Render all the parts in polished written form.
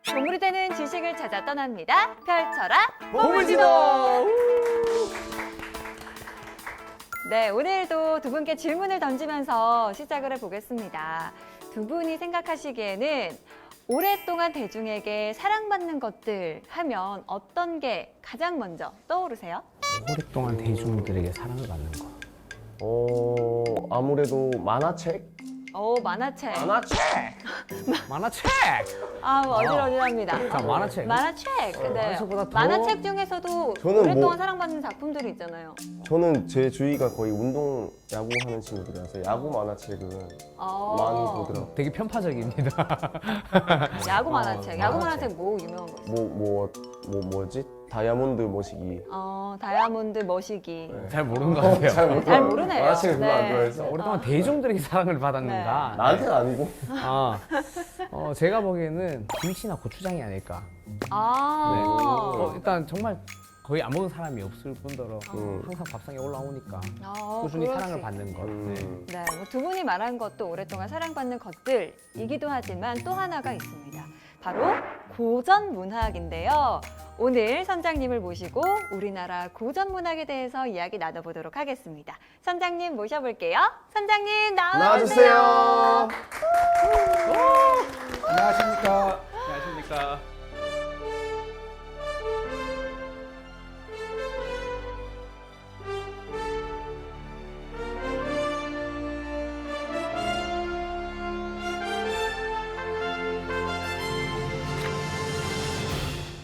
보물이 되는 지식을 찾아 떠납니다. 펼쳐라 보물지도! 네, 오늘도 두 분께 질문을 던지면서 시작을 해보겠습니다. 두 분이 생각하시기에는 오랫동안 대중에게 사랑받는 것들 하면 어떤 게 가장 먼저 떠오르세요? 오랫동안 대중들에게 사랑을 받는 거. 아무래도 만화책? 만화책. 만화책! 만화책! 어질어질합니다. 자, 만화책. 만화책. 네. 만화책보다 더- 만화책 중에서도 저는 오랫동안 사랑받는 작품들이 있잖아요. 저는 제 주위가 거의 운동, 야구 하는 친구들이라서 야구 만화책을 많이 보더라고요. 되게 편파적입니다. 야구 만화책. 야구 만화책. 만화책 뭐 유명한 거 있어요? 뭐지? 다이아몬드 머시기. 다이아몬드 머시기. 잘 모르는 것 같아요. 잘 모르네요. 만화책을 별로 안 네. 좋아해서. 오랫동안 대중들에게 사랑을 받았는가? 나한테는 아니고. 제가 보기에는 김치나 고추장이 아닐까. 일단 정말 거의 안 먹는 사람이 없을 뿐더러 항상 밥상에 올라오니까 꾸준히 그렇지. 사랑을 받는 것. 네. 네, 두 분이 말한 것도 오랫동안 사랑받는 것들이기도 하지만 또 하나가 있습니다. 바로 고전 문학인데요. 오늘 선장님을 모시고 우리나라 고전 문학에 대해서 이야기 나눠보도록 하겠습니다. 선장님 모셔볼게요. 선장님 나와주세요. 나와주세요. 안녕하십니까. 안녕하십니까.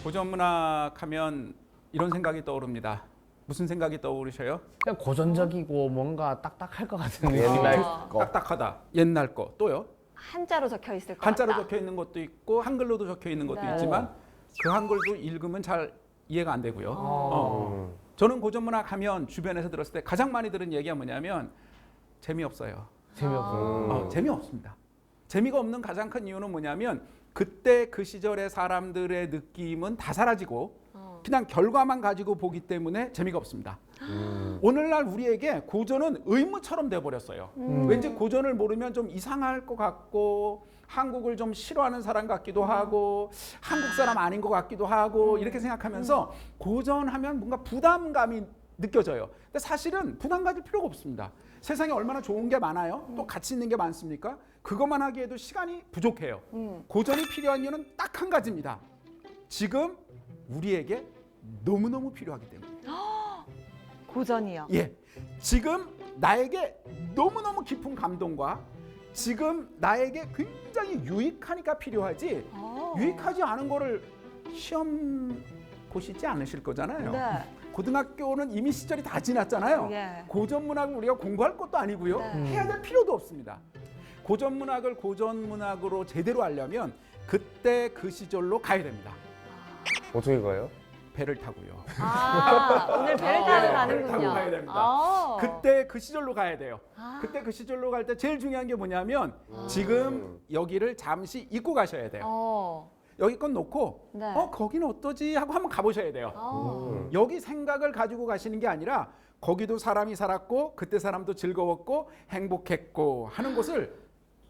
고전문학 하면 이런 생각이 떠오릅니다. 무슨 생각이 떠오르셔요? 그냥 고전적이고 뭔가 딱딱할 것 같은 옛날 느낌. 거. 딱딱하다. 옛날 거. 또요? 한자로 적혀 있을 것 한자로 같다. 적혀 있는 것도 있고 한글로도 적혀 있는 것도 네. 있지만 그 한글도 읽으면 잘 이해가 안 되고요. 음. 저는 고전문학 하면 주변에서 들었을 때 가장 많이 들은 얘기가 뭐냐면 재미없어요. 재미없어. 재미없습니다. 재미가 없는 가장 큰 이유는 뭐냐면 그때 그 시절의 사람들의 느낌은 다 사라지고 그냥 결과만 가지고 보기 때문에 재미가 없습니다. 오늘날 우리에게 고전은 의무처럼 돼버렸어요. 왠지 고전을 모르면 좀 이상할 것 같고 한국을 좀 싫어하는 사람 같기도 하고 한국 사람 아닌 것 같기도 하고 이렇게 생각하면서 고전하면 뭔가 부담감이 느껴져요. 근데 사실은 부담 가질 필요가 없습니다. 세상에 얼마나 좋은 게 많아요. 또 가치 있는 게 많습니까? 그것만 하기에도 시간이 부족해요. 고전이 필요한 이유는 딱 한 가지입니다. 지금 우리에게 너무너무 필요하기 때문에. 고전이요. 예, 지금 나에게 너무너무 깊은 감동과 지금 나에게 굉장히 유익하니까 필요하지 유익하지 않은 거를 시험 보시지 않으실 거잖아요. 네. 고등학교는 이미 시절이 다 지났잖아요. 예. 고전문학을 우리가 공부할 것도 아니고요. 네. 해야 될 필요도 없습니다. 고전문학을 고전문학으로 제대로 하려면 그때 그 시절로 가야 됩니다. 어떻게 가요? 배를 타고요. 오늘 배를 타고 네, 가는군요. 배를 타고 가야 됩니다. 그때 그 시절로 가야 돼요. 그때 그 시절로 갈 때 제일 중요한 게 뭐냐면 지금 여기를 잠시 잊고 가셔야 돼요. 여기 건 놓고 네. 거기는 어떠지 하고 한번 가보셔야 돼요. 여기 생각을 가지고 가시는 게 아니라 거기도 사람이 살았고 그때 사람도 즐거웠고 행복했고 하는 곳을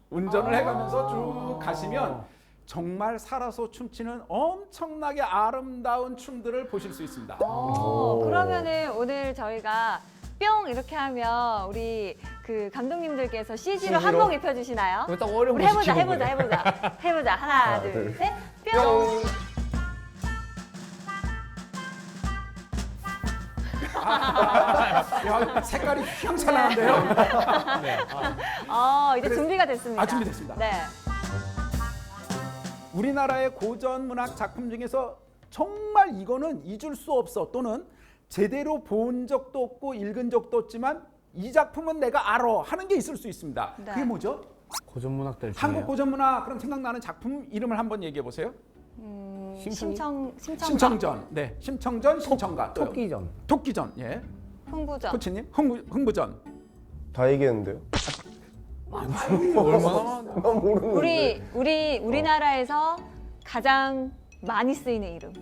운전을 해가면서 쭉 가시면 정말 살아서 춤추는 엄청나게 아름다운 춤들을 보실 수 있습니다. 그러면은 오늘 저희가 뿅 이렇게 하면 우리 그 감독님들께서 CG로 한복 입혀주시나요? 이거 딱 어려운 우리 거 해보자, 시키고 해보자, 그래. 해보자, 해보자. 하나, 둘, 둘, 셋, 뿅. 야, 색깔이 휘황찬란한데요? 이제 준비가 됐습니다. 준비됐습니다. 네. 우리나라의 고전 문학 작품 중에서 정말 이거는 잊을 수 없어 또는 제대로 본 적도 없고 읽은 적도 없지만 이 작품은 내가 알아 하는 게 있을 수 있습니다. 네. 그게 뭐죠? 고전문학들 중에 한국 고전 문학 그럼 생각나는 작품 이름을 한번 얘기해 보세요. 심청가, 심청전, 네, 심청전, 심청가, 또요. 토끼전. 토끼전, 예, 흥부전. 코치님, 흥부전. 다 얘기했는데요? 얼마나 나 모르는데. 우리나라에서 가장 많이 쓰이는 이름.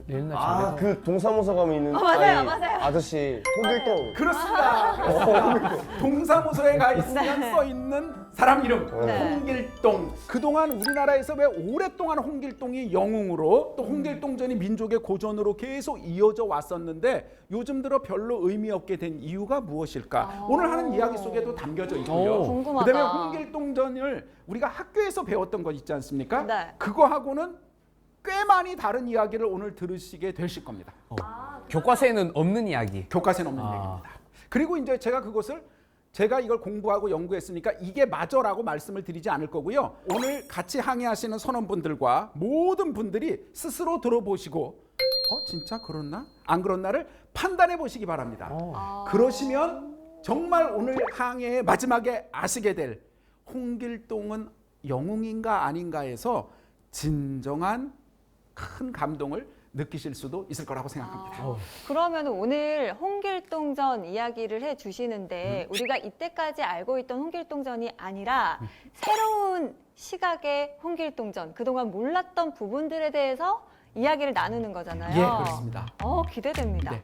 옛날 아, 집에서 그 동사무소 가면 있는 맞아요, 맞아요. 아저씨 통일동. 그렇습니다. 동사무소에 가 있으면 써 있는 사람 이름 네. 홍길동. 그동안 우리나라에서 왜 오랫동안 홍길동이 영웅으로 또 홍길동전이 민족의 고전으로 계속 이어져 왔었는데 요즘 들어 별로 의미 없게 된 이유가 무엇일까? 오늘 하는 이야기 속에도 담겨져 있고요. 궁금하다. 그다음에 홍길동전을 우리가 학교에서 배웠던 것 있지 않습니까? 네. 그거하고는 꽤 많이 다른 이야기를 오늘 들으시게 되실 겁니다. 교과서에는 없는 이야기. 교과서에 없는 얘기입니다. 그리고 이제 제가 이걸 공부하고 연구했으니까 이게 맞아라고 말씀을 드리지 않을 거고요. 오늘 같이 항의하시는 선원분들과 모든 분들이 스스로 들어보시고 진짜 그렇나? 안 그렇나를 판단해 보시기 바랍니다. 그러시면 정말 오늘 항해의 마지막에 아시게 될 홍길동은 영웅인가 아닌가에서 진정한 큰 감동을 느끼실 수도 있을 거라고 생각합니다. 그러면 오늘 홍길동전 이야기를 해주시는데 우리가 이때까지 알고 있던 홍길동전이 아니라 새로운 시각의 홍길동전, 그동안 몰랐던 부분들에 대해서 이야기를 나누는 거잖아요. 예, 그렇습니다. 기대됩니다. 네.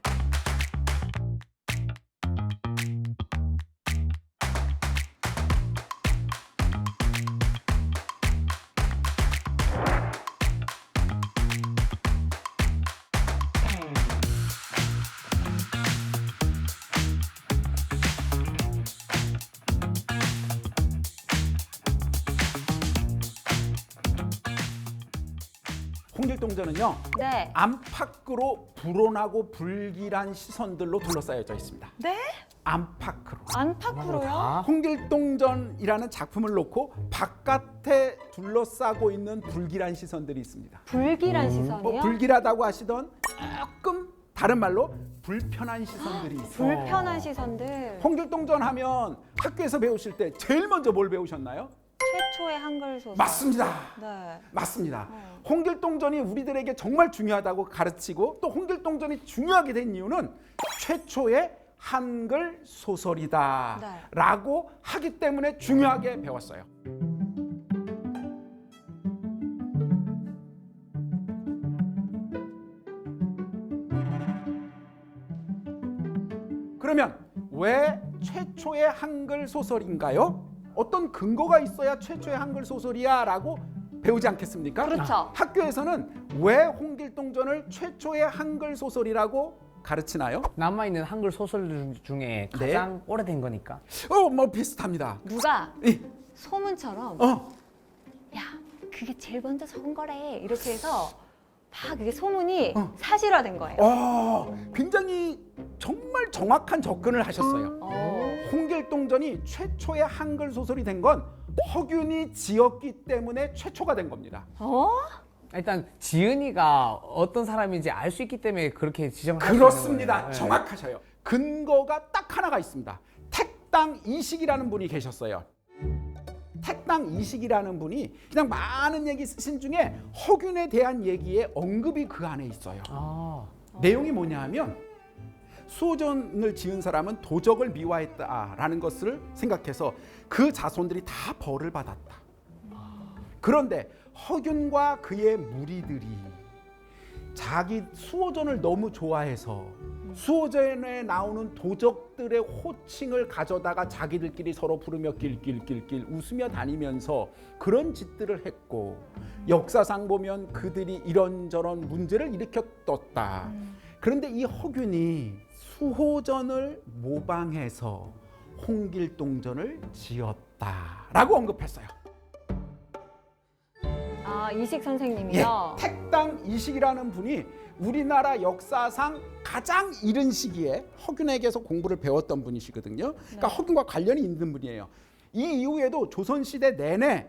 홍길동전은요. 네. 안팎으로 불온하고 불길한 시선들로 둘러싸여져 있습니다. 네? 안팎으로. 안팎으로요? 홍길동전이라는 작품을 놓고 바깥에 둘러싸고 있는 불길한 시선들이 있습니다. 불길한 시선이요? 불길하다고 하시던 조금 다른 말로 불편한 시선들이 있어요. 불편한 시선들. 홍길동전 하면 학교에서 배우실 때 제일 먼저 뭘 배우셨나요? 최초의 한글 소설. 맞습니다. 네. 맞습니다. 홍길동전이 우리들에게 정말 중요하다고 가르치고 또 홍길동전이 중요하게 된 이유는 최초의 한글 소설이다 네. 라고 하기 때문에 중요하게 배웠어요. 그러면 왜 최초의 한글 소설인가요? 어떤 근거가 있어야 최초의 한글 소설이야 라고 배우지 않겠습니까? 그렇죠. 학교에서는 왜 홍길동전을 최초의 한글 소설이라고 가르치나요? 남아있는 한글 소설 중에 가장 오래된 거니까. 뭐 비슷합니다. 누가 이, 소문처럼 야, 그게 제일 먼저 적은 거래 이렇게 해서 막 그게 소문이 사실화된 거예요. 굉장히 정말 정확한 접근을 하셨어요. 홍길동전이 최초의 한글 소설이 된 건 허균이 지었기 때문에 최초가 된 겁니다. 일단 지은이가 어떤 사람인지 알 수 있기 때문에 그렇게 지정을 할 수 있는 그렇습니다. 거예요. 정확하셔요. 근거가 딱 하나가 있습니다. 택당 이식이라는 분이 계셨어요. 택당 이식이라는 분이 그냥 많은 얘기 쓰신 중에 허균에 대한 얘기의 언급이 그 안에 있어요. 내용이 뭐냐 하면 수호전을 지은 사람은 도적을 미화했다라는 것을 생각해서 그 자손들이 다 벌을 받았다. 그런데 허균과 그의 무리들이 자기 수호전을 너무 좋아해서 수호전에 나오는 도적들의 호칭을 가져다가 자기들끼리 서로 부르며 낄낄낄낄 웃으며 다니면서 그런 짓들을 했고 역사상 보면 그들이 이런저런 문제를 일으켰었다. 그런데 이 허균이 수호전을 모방해서 홍길동전을 지었다라고 언급했어요. 이식 선생님이요? 택당 이식이라는 분이 우리나라 역사상 가장 이른 시기에 허균에게서 공부를 배웠던 분이시거든요. 그러니까 허균과 관련이 있는 분이에요. 이 이후에도 조선시대 내내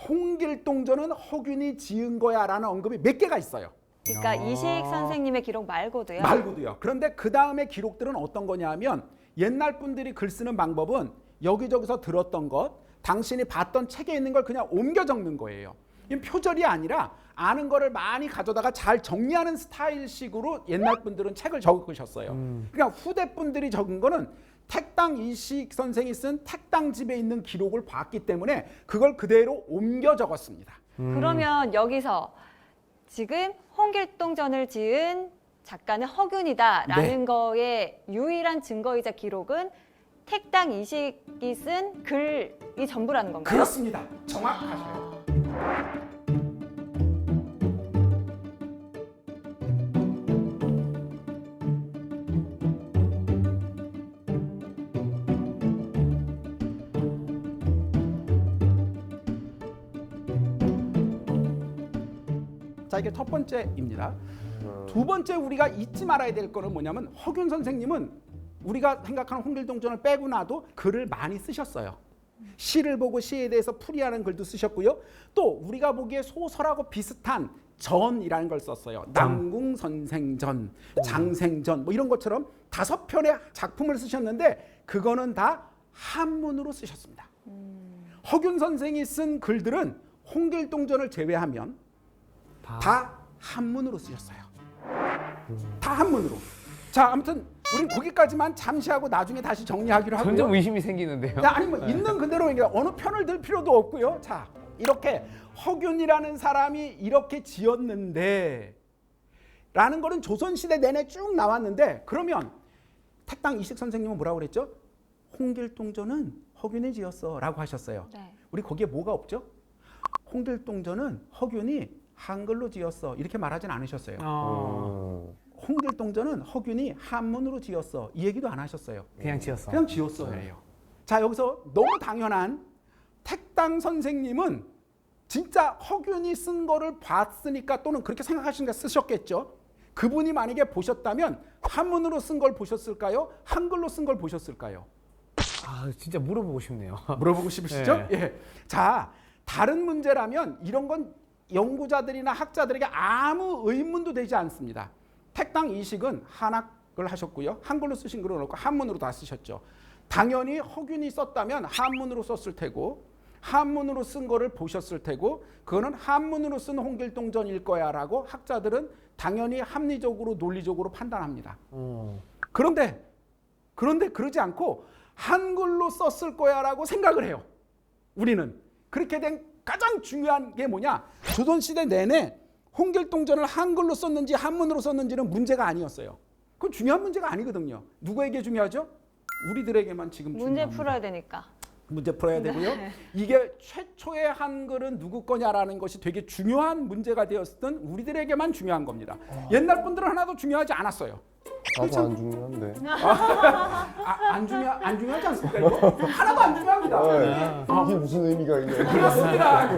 홍길동전은 허균이 지은 거야라는 언급이 몇 개가 있어요. 그러니까 이식 선생님의 기록 말고도요? 말고도요. 그런데 그 다음에 기록들은 어떤 거냐면 옛날 분들이 글 쓰는 방법은 여기저기서 들었던 것, 당신이 봤던 책에 있는 걸 그냥 옮겨 적는 거예요. 이건 표절이 아니라 아는 거를 많이 가져다가 잘 정리하는 스타일식으로 옛날 분들은 책을 적으셨어요. 그러니까 후대 분들이 적은 거는 택당 이식 선생이 쓴 택당집에 있는 기록을 봤기 때문에 그걸 그대로 옮겨 적었습니다. 그러면 여기서 지금 홍길동전을 지은 작가는 허균이다라는 거의 유일한 증거이자 기록은 택당 이식이 쓴 글이 전부라는 건가요? 그렇습니다. 정확하셔요. 자, 이게 첫 번째입니다. 두 번째 우리가 잊지 말아야 될 거는 뭐냐면 허균 선생님은 우리가 생각하는 홍길동전을 빼고 나도 글을 많이 쓰셨어요. 시를 보고 시에 대해서 풀이하는 글도 쓰셨고요. 또 우리가 보기에 소설하고 비슷한 전이라는 걸 썼어요. 남궁선생전, 장생전 뭐 이런 것처럼 5편의 작품을 쓰셨는데 그거는 다 한문으로 쓰셨습니다. 허균 선생이 쓴 글들은 홍길동전을 제외하면 다 한문으로 쓰셨어요. 다 한문으로. 자, 아무튼 우린 거기까지만 잠시 하고 나중에 다시 정리하기로 하고요. 점점 의심이 생기는데요. 자, 아니 뭐 있는 그대로 얘기해. 어느 편을 들 필요도 없고요. 자, 이렇게 허균이라는 사람이 이렇게 지었는데 라는 거는 조선시대 내내 쭉 나왔는데 그러면 택당 이식 선생님은 뭐라고 그랬죠? 홍길동전은 허균이 지었어 라고 하셨어요. 네. 우리 거기에 뭐가 없죠? 홍길동전은 허균이 한글로 지었어 이렇게 말하진 않으셨어요. 홍길동전은 허균이 한문으로 지었어 이 얘기도 안 하셨어요. 그냥 지었어. 그냥 지었어요. 자, 여기서 너무 당연한 택당 선생님은 진짜 허균이 쓴 거를 봤으니까 또는 그렇게 생각하시니까 쓰셨겠죠. 그분이 만약에 보셨다면 한문으로 쓴 걸 보셨을까요? 한글로 쓴 걸 보셨을까요? 아, 진짜 물어보고 싶네요. 물어보고 싶으시죠? 네. 예. 자, 다른 문제라면 이런 건 연구자들이나 학자들에게 아무 의문도 되지 않습니다. 택당 이식은 한학을 하셨고요. 한글로 쓰신 글은 없고 한문으로 다 쓰셨죠. 당연히 허균이 썼다면 한문으로 썼을 테고 한문으로 쓴 거를 보셨을 테고 그거는 한문으로 쓴 홍길동전일 거야라고 학자들은 당연히 합리적으로 논리적으로 판단합니다. 그런데 그러지 않고 한글로 썼을 거야라고 생각을 해요. 우리는 그렇게 된 가장 중요한 게 뭐냐? 조선시대 내내 홍길동전을 한글로 썼는지 한문으로 썼는지는 문제가 아니었어요. 그건 중요한 문제가 아니거든요. 누구에게 중요하죠? 우리들에게만 지금 문제 중요합니다. 풀어야 되니까. 문제 풀어야 되고요. 이게 최초의 한글은 누구 거냐라는 것이 되게 중요한 문제가 되었던 우리들에게만 중요한 겁니다. 옛날 분들은 하나도 중요하지 않았어요. 나도 안 중요한데. 안 중요하지 않습니까? 이거? 하나도 안 중요합니다. 이게 무슨 의미가 있냐.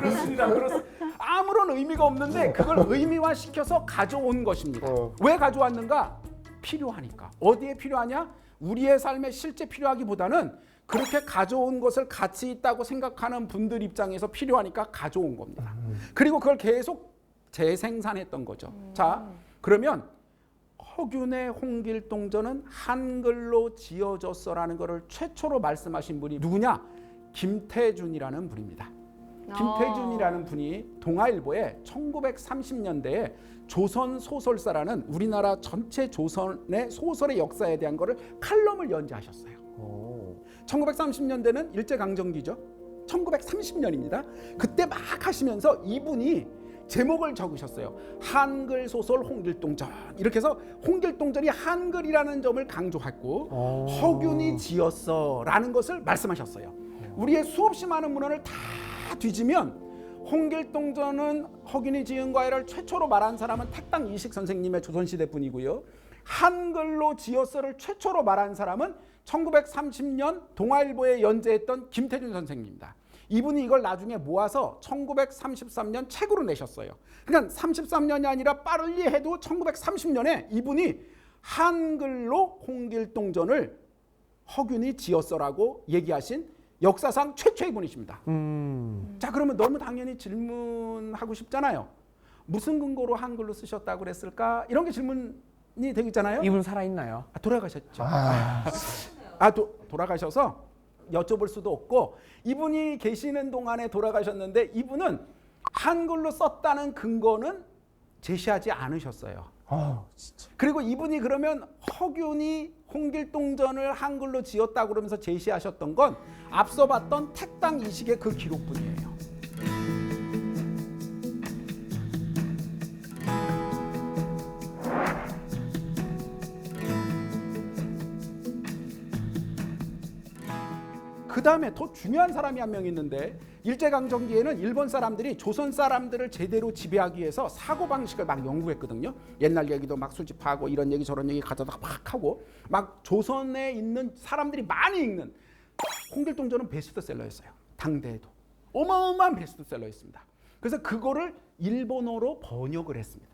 그렇습니다. 아무런 의미가 없는데 그걸 의미화 시켜서 가져온 것입니다. 왜 가져왔는가? 필요하니까. 어디에 필요하냐? 우리의 삶에 실제 필요하기보다는 그렇게 가져온 것을 가치 있다고 생각하는 분들 입장에서 필요하니까 가져온 겁니다. 그리고 그걸 계속 재생산했던 거죠. 자, 그러면 허균의 홍길동전은 한글로 지어졌어라는 것을 최초로 말씀하신 분이 누구냐? 김태준이라는 분입니다. 김태준이라는 분이 동아일보에 1930년대에 조선 소설사라는 우리나라 전체 조선의 소설의 역사에 대한 거를 칼럼을 연재하셨어요. 1930년대는 일제강점기죠. 1930년입니다. 그때 막 하시면서 이분이 제목을 적으셨어요. 한글 소설 홍길동전. 이렇게 해서 홍길동전이 한글이라는 점을 강조했고 허균이 지었어라는 것을 말씀하셨어요. 우리의 수없이 많은 문헌을 다 뒤지면 홍길동전은 허균이 지은 거야를 최초로 말한 사람은 택당 이식 선생님의 조선시대 분이고요. 한글로 지었어를 최초로 말한 사람은 1930년 동아일보에 연재했던 김태준 선생님입니다. 이분이 이걸 나중에 모아서 1933년 책으로 내셨어요. 그러니까 33년이 아니라 빠르게 해도 1930년에 이분이 한글로 홍길동전을 허균이 지었어라고 얘기하신 역사상 최초의 분이십니다. 자, 그러면 너무 당연히 질문하고 싶잖아요. 무슨 근거로 한글로 쓰셨다고 그랬을까? 이런 게 질문이 되겠잖아요. 이분 살아있나요? 돌아가셨죠. 돌아가셔서 여쭤볼 수도 없고 이분이 계시는 동안에 돌아가셨는데 이분은 한글로 썼다는 근거는 제시하지 않으셨어요. 진짜. 그리고 이분이 그러면 허균이 홍길동전을 한글로 지었다고 그러면서 제시하셨던 건 앞서 봤던 택당 이식의 그 기록뿐이에요. 그 다음에 더 중요한 사람이 한 명 있는데 일제강점기에는 일본 사람들이 조선 사람들을 제대로 지배하기 위해서 사고방식을 막 연구했거든요. 옛날 얘기도 막 수집하고 이런 얘기 저런 얘기 가져다가 막 하고 막 조선에 있는 사람들이 많이 읽는 홍길동전은 베스트셀러였어요. 당대에도 어마어마한 베스트셀러였습니다. 그래서 그거를 일본어로 번역을 했습니다.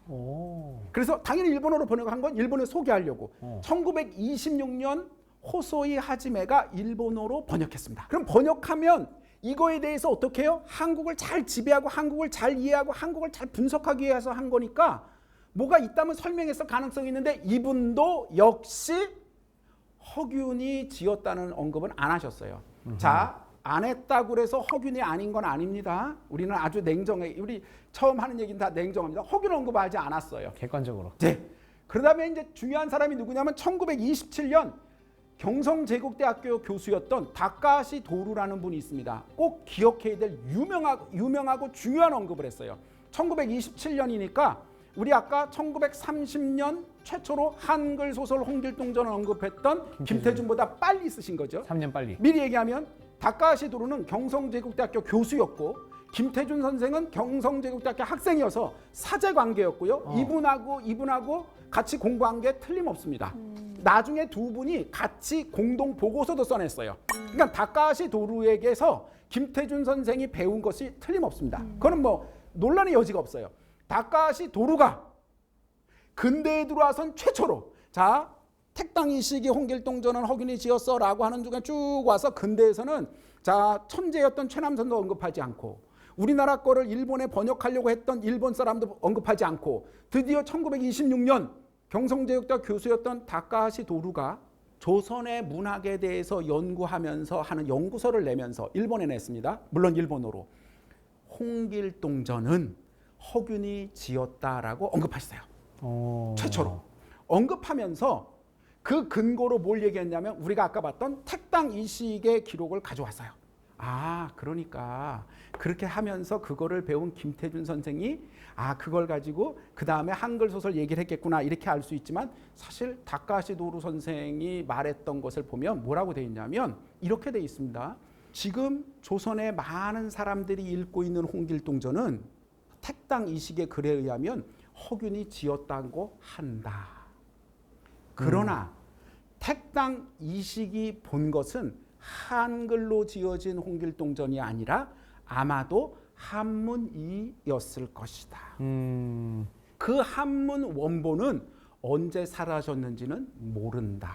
그래서 당연히 일본어로 번역한 건 일본에 소개하려고 1926년 호소이 하지메가 일본어로 번역했습니다. 그럼 번역하면 이거에 대해서 어떻게 해요? 한국을 잘 지배하고 한국을 잘 이해하고 한국을 잘 분석하기 위해서 한 거니까 뭐가 있다면 설명했을 가능성이 있는데 이분도 역시 허균이 지었다는 언급은 안 하셨어요. 자, 안 했다고 그래서 허균이 아닌 건 아닙니다. 우리는 아주 냉정해. 우리 처음 하는 얘기는 다 냉정합니다. 허균 언급하지 않았어요. 객관적으로. 네. 그다음에 이제 중요한 사람이 누구냐면 1927년 경성제국대학교 교수였던 다카시 도루라는 분이 있습니다. 꼭 기억해야 될 유명하고 중요한 언급을 했어요. 1927년이니까 우리 아까 1930년 최초로 한글 소설 홍길동전을 언급했던 김태준보다 빨리 쓰신 거죠. 3년 빨리. 미리 얘기하면 다카시 도루는 경성제국대학교 교수였고 김태준 선생은 경성제국대학교 학생이어서 사제 관계였고요. 이분하고 같이 공부한 게 틀림없습니다. 나중에 두 분이 같이 공동 보고서도 써냈어요. 그러니까 다카시 도루에게서 김태준 선생이 배운 것이 틀림없습니다. 그거는 뭐 논란의 여지가 없어요. 다카시 도루가 근대에 들어와선 최초로 자 택당 이식이 홍길동전은 허균이 지었어라고 하는 중에 쭉 와서 근대에서는 자 천재였던 최남선도 언급하지 않고 우리나라 거를 일본에 번역하려고 했던 일본 사람도 언급하지 않고 드디어 1926년 경성제국대 교수였던 다카시 도루가 조선의 문학에 대해서 연구하면서 하는 연구서를 내면서 일본에 냈습니다. 물론 일본어로. 홍길동전은 허균이 지었다라고 언급하셨어요. 최초로. 언급하면서 그 근거로 뭘 얘기했냐면 우리가 아까 봤던 택당 이식의 기록을 가져왔어요. 아, 그러니까 그렇게 하면서 그거를 배운 김태준 선생이 아, 그걸 가지고 그 다음에 한글 소설 얘기를 했겠구나 이렇게 알 수 있지만 사실 다카시 도루 선생이 말했던 것을 보면 뭐라고 돼 있냐면 이렇게 돼 있습니다. 지금 조선의 많은 사람들이 읽고 있는 홍길동전은 택당 이식의 글에 의하면 허균이 지었다고 한다. 그러나 택당 이식이 본 것은 한글로 지어진 홍길동전이 아니라 아마도 한문이었을 것이다. 그 한문 원본은 언제 사라졌는지는 모른다.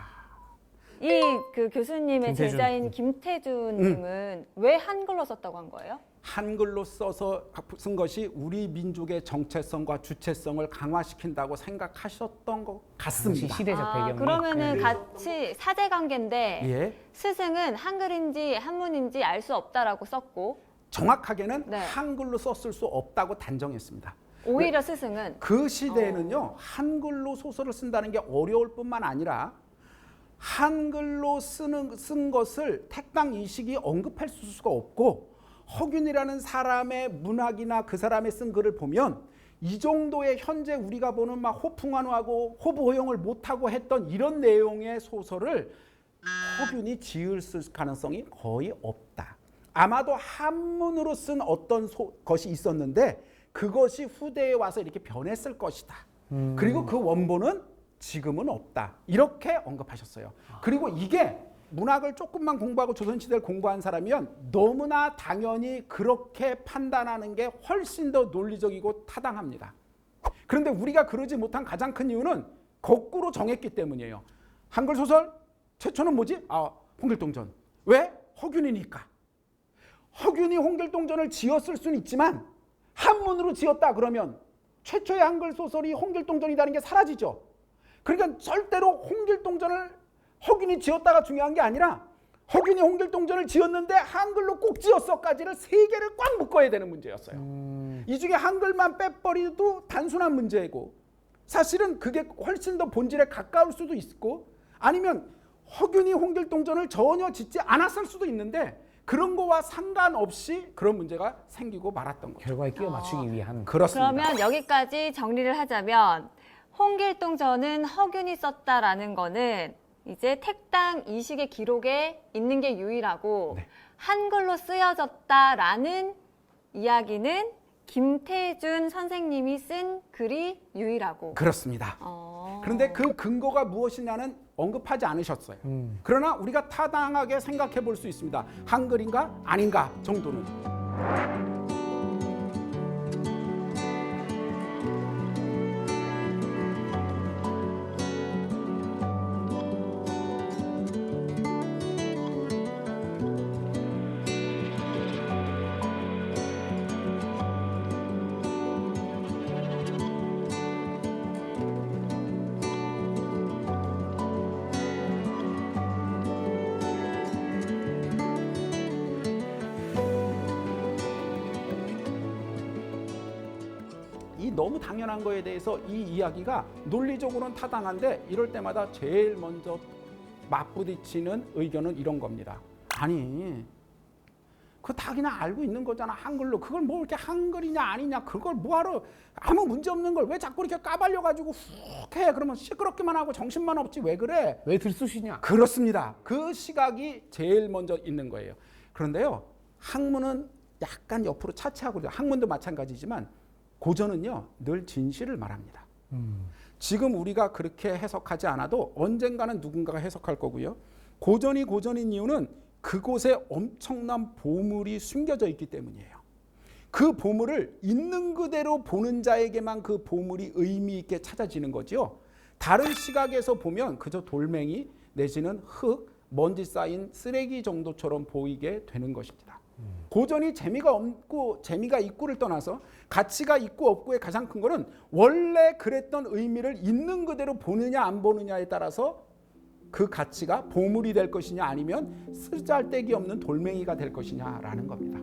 이 그 교수님의 김태준. 제자인 김태준님은 왜 한글로 썼다고 한 거예요? 한글로 써서 쓴 것이 우리 민족의 정체성과 주체성을 강화시킨다고 생각하셨던 것 같습니다. 시대적 배경이. 그러면은 같이 사제 관계인데 예. 스승은 한글인지 한문인지 알 수 없다라고 썼고 정확하게는 네. 한글로 썼을 수 없다고 단정했습니다. 오히려 스승은 그 시대에는요 한글로 소설을 쓴다는 게 어려울 뿐만 아니라 한글로 쓴 것을 택당 이식이 언급할 수가 없고 허균이라는 사람의 문학이나 그 사람의 쓴 글을 보면 이 정도의 현재 우리가 보는 막 호풍환호하고 호부호영을 못하고 했던 이런 내용의 소설을 허균이 지을 가능성이 거의 없다. 아마도 한문으로 쓴 어떤 것이 있었는데 그것이 후대에 와서 이렇게 변했을 것이다. 그리고 그 원본은 지금은 없다. 이렇게 언급하셨어요. 그리고 이게 문학을 조금만 공부하고 조선시대를 공부한 사람이면 너무나 당연히 그렇게 판단하는 게 훨씬 더 논리적이고 타당합니다. 그런데 우리가 그러지 못한 가장 큰 이유는 거꾸로 정했기 때문이에요. 한글 소설 최초는 뭐지? 아, 홍길동전. 왜? 허균이니까. 허균이 홍길동전을 지었을 수는 있지만 한문으로 지었다 그러면 최초의 한글 소설이 홍길동전이라는 게 사라지죠. 그러니까 절대로 홍길동전을 허균이 지었다가 중요한 게 아니라 허균이 홍길동전을 지었는데 한글로 꼭 지었어까지를 세 개를 꽉 묶어야 되는 문제였어요. 이 중에 한글만 빼버리도 단순한 문제이고 사실은 그게 훨씬 더 본질에 가까울 수도 있고 아니면 허균이 홍길동전을 전혀 짓지 않았을 수도 있는데 그런 거와 상관없이 그런 문제가 생기고 말았던 거죠. 결과에 끼워 맞추기 위한. 그렇습니다. 그러면 여기까지 정리를 하자면 홍길동전은 허균이 썼다라는 거는 이제 택당 이식의 기록에 있는 게 유일하고 네. 한글로 쓰여졌다라는 이야기는 김태준 선생님이 쓴 글이 유일하고. 그렇습니다. 그런데 그 근거가 무엇이냐는 언급하지 않으셨어요. 그러나 우리가 타당하게 생각해 볼 수 있습니다. 한글인가 아닌가 정도는. 이 너무 당연한 거에 대해서 이 이야기가 논리적으로는 타당한데 이럴 때마다 제일 먼저 맞부딪히는 의견은 이런 겁니다. 아니 그거 다 그냥 알고 있는 거잖아 한글로. 그걸 뭐 이렇게 한글이냐 아니냐 그걸 뭐하러 아무 문제 없는 걸 왜 자꾸 이렇게 까발려가지고 훅 해. 그러면 시끄럽기만 하고 정신만 없지 왜 그래. 왜 들쑤시냐. 그렇습니다. 그 시각이 제일 먼저 있는 거예요. 그런데요 학문은 약간 옆으로 차치하고 학문도 마찬가지지만 고전은요 늘 진실을 말합니다. 지금 우리가 그렇게 해석하지 않아도 언젠가는 누군가가 해석할 거고요. 고전이 고전인 이유는 그곳에 엄청난 보물이 숨겨져 있기 때문이에요. 그 보물을 있는 그대로 보는 자에게만 그 보물이 의미 있게 찾아지는 거죠. 다른 시각에서 보면 그저 돌멩이 내지는 흙, 먼지 쌓인 쓰레기 정도처럼 보이게 되는 것입니다. 고전이 재미가 없고 재미가 있고를 떠나서 가치가 있고 없고의 가장 큰 거는 원래 그랬던 의미를 있는 그대로 보느냐 안 보느냐에 따라서 그 가치가 보물이 될 것이냐 아니면 쓰잘데기 없는 돌멩이가 될 것이냐라는 겁니다.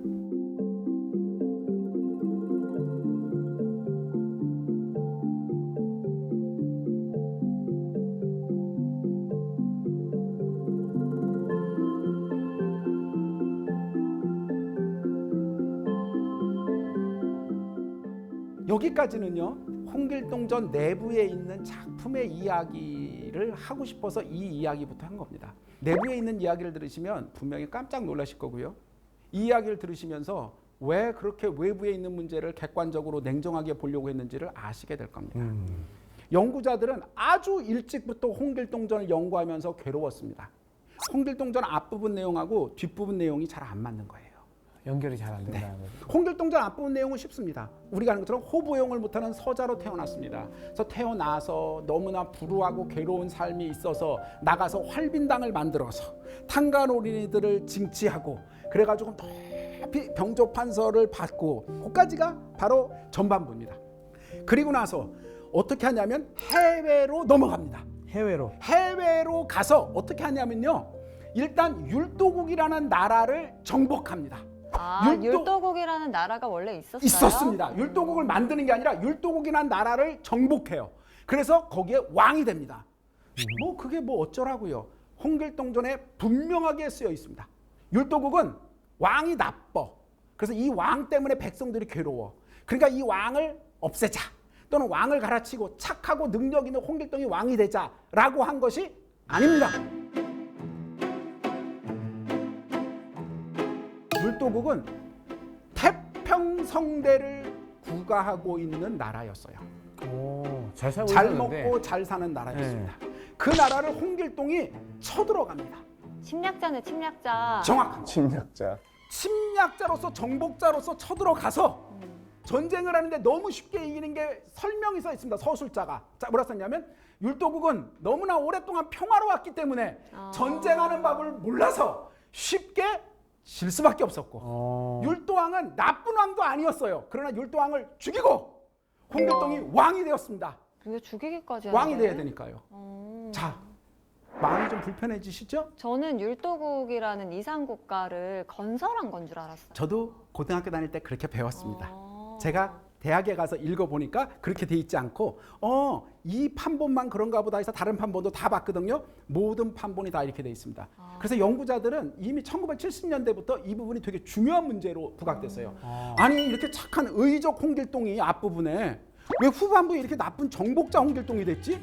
여기까지는요 홍길동전 내부에 있는 작품의 이야기를 하고 싶어서 이 이야기부터 한 겁니다. 내부에 있는 이야기를 들으시면 분명히 깜짝 놀라실 거고요. 이 이야기를 들으시면서 왜 그렇게 외부에 있는 문제를 객관적으로 냉정하게 보려고 했는지를 아시게 될 겁니다. 연구자들은 아주 일찍부터 홍길동전을 연구하면서 괴로웠습니다. 홍길동전 앞부분 내용하고 뒷부분 내용이 잘 안 맞는 거예요. 연결이 잘 안 된다는 거죠. 홍길동전 앞부분 내용은 쉽습니다. 우리가 아는 것처럼 호부용을 못하는 서자로 태어났습니다. 그래서 태어나서 너무나 불우하고 괴로운 삶이 있어서 나가서 활빈당을 만들어서 탄간오리들을 징치하고 그래가지고 높이 병조판서를 받고 그까지가 바로 전반부입니다. 그리고 나서 어떻게 하냐면 해외로 넘어갑니다. 해외로 가서 어떻게 하냐면요. 일단 율도국이라는 나라를 정복합니다. 율도국이라는 나라가 원래 있었어요? 있었습니다. 율도국을 만드는 게 아니라 율도국이라는 나라를 정복해요. 그래서 거기에 왕이 됩니다. 뭐 그게 뭐 어쩌라고요. 홍길동전에 분명하게 쓰여 있습니다. 율도국은 왕이 나빠. 그래서 이 왕 때문에 백성들이 괴로워. 그러니까 이 왕을 없애자. 또는 왕을 갈아치고 착하고 능력 있는 홍길동이 왕이 되자라고 한 것이 아닙니다. 율도국은 태평성대를 구가하고 있는 나라였어요. 잘 먹고 잘 사는 나라였습니다. 그 나라를 홍길동이 쳐들어갑니다. 침략자네 침략자. 정확합니다. 침략자로서 정복자로서 쳐들어가서 전쟁을 하는데 너무 쉽게 이기는 게 설명이 써 있습니다. 서술자가. 자, 뭐라 썼냐면 율도국은 너무나 오랫동안 평화로웠기 때문에 전쟁하는 법을 몰라서 쉽게 질 수밖에 없었고 율도왕은 나쁜 왕도 아니었어요. 그러나 율도왕을 죽이고 홍길동이 왕이 되었습니다. 왜 죽이기까지 왕이 하는데? 돼야 되니까요. 자, 마음이 좀 불편해지시죠? 저는 율도국이라는 이상국가를 건설한 건 줄 알았어요. 저도 고등학교 다닐 때 그렇게 배웠습니다. 제가 대학에 가서 읽어보니까 그렇게 돼 있지 않고 이 판본만 그런가 보다 해서 다른 판본도 다 봤거든요. 모든 판본이 다 이렇게 돼 있습니다. 그래서 연구자들은 이미 1970년대부터 이 부분이 되게 중요한 문제로 부각됐어요. 아니 이렇게 착한 의적 홍길동이 앞부분에 왜 후반부에 이렇게 나쁜 정복자 홍길동이 됐지?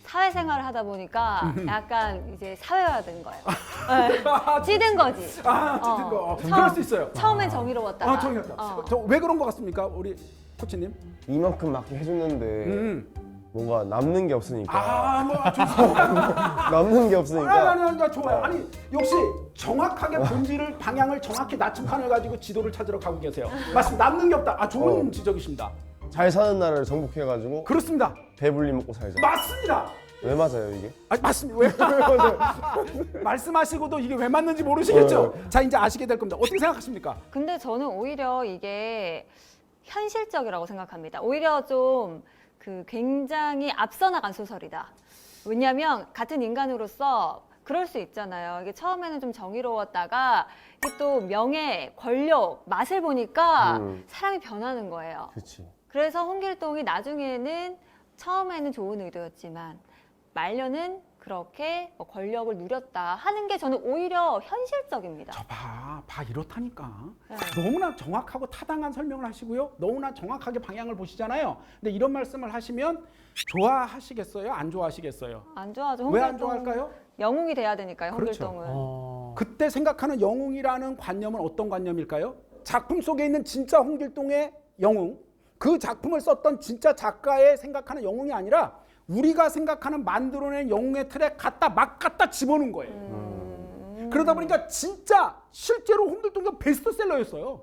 사회생활을 하다 보니까 약간 이제 사회화된 거예요. 네. 찌든 거지. 찌든 거. 처음- 그럴 수 있어요. 처음엔 정의로웠다가. 정이었다. 저 왜 그런 것 같습니까, 우리 코치님? 이만큼 맞게 해줬는데 뭔가 남는 게 없으니까. 좋습니다. 남는 게 없으니까. 아니, 좋아요. 아니, 역시 정확하게 본질을 방향을 정확히 나침판을 가지고 지도를 찾으러 가고 계세요. 맞습니다. 남는 게 없다. 좋은 지적이십니다. 잘 사는 나라를 정복해가지고 그렇습니다. 배불리 먹고 살자. 맞습니다. 왜 맞아요 이게? 맞습니다. 왜 말씀하시고도 이게 왜 맞는지 모르시겠죠? 자, 이제 아시게 될 겁니다. 어떻게 생각하십니까? 근데 저는 오히려 이게 현실적이라고 생각합니다. 오히려 좀 그 굉장히 앞서 나간 소설이다. 왜냐하면 같은 인간으로서 그럴 수 있잖아요. 이게 처음에는 좀 정의로웠다가 이게 또 명예, 권력, 맛을 보니까 사람이 변하는 거예요. 그렇지. 그래서 홍길동이 나중에는 처음에는 좋은 의도였지만 말년은 그렇게 권력을 누렸다 하는 게 저는 오히려 현실적입니다. 봐 이렇다니까. 네. 너무나 정확하고 타당한 설명을 하시고요. 너무나 정확하게 방향을 보시잖아요. 근데 이런 말씀을 하시면 좋아하시겠어요? 안 좋아하시겠어요? 안 좋아하죠. 왜 안 홍길동. 좋아할까요? 영웅이 돼야 되니까요. 그렇죠. 홍길동은. 그때 생각하는 영웅이라는 관념은 어떤 관념일까요? 작품 속에 있는 진짜 홍길동의 영웅, 그 작품을 썼던 진짜 작가의 생각하는 영웅이 아니라 우리가 생각하는 만들어낸 영웅의 틀에 막 갖다 집어넣은 거예요. 그러다 보니까 진짜 실제로 홍길동이 베스트셀러였어요.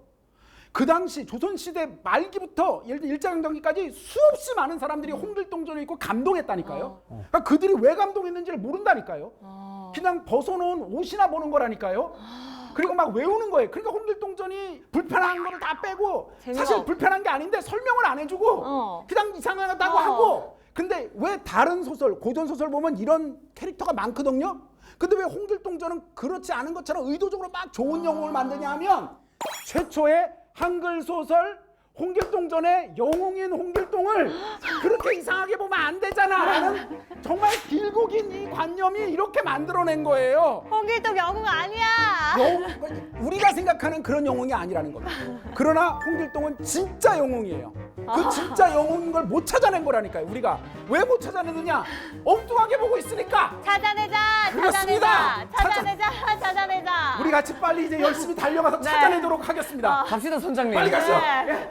그 당시 조선시대 말기부터 예를 들어 일제강점기까지 수없이 많은 사람들이 홍길동전을 읽고 감동했다니까요. 그러니까 그들이 왜 감동했는지를 모른다니까요. 그냥 벗어놓은 옷이나 보는 거라니까요. 그리고 막 외우는 거예요. 그러니까 홍길동전이 불편한 거를 다 빼고 사실 불편한 게 아닌데 설명을 안 해주고 그냥 이상하다고 하고. 근데 왜 다른 소설, 고전 소설 보면 이런 캐릭터가 많거든요. 근데 왜 홍길동전은 그렇지 않은 것처럼 의도적으로 막 좋은 영웅을 만드냐 하면 최초의 한글 소설 홍길동전의 영웅인 홍길동을 그렇게 이상하게 보면 안 되잖아라는 정말 길고 긴 이 관념이 이렇게 만들어낸 거예요. 홍길동 영웅 아니야. 우리가 생각하는 그런 영웅이 아니라는 겁니다. 그러나 홍길동은 진짜 영웅이에요. 그 진짜 영웅인 걸 못 찾아낸 거라니까요. 우리가 왜 못 찾아내느냐? 엉뚱하게 보고 있으니까. 찾아내자. 그렇습니다. 찾아내자. 우리 같이 빨리 이제 열심히 달려가서 찾아내도록 하겠습니다. 갑시다 선장님. 빨리 가시죠. 네.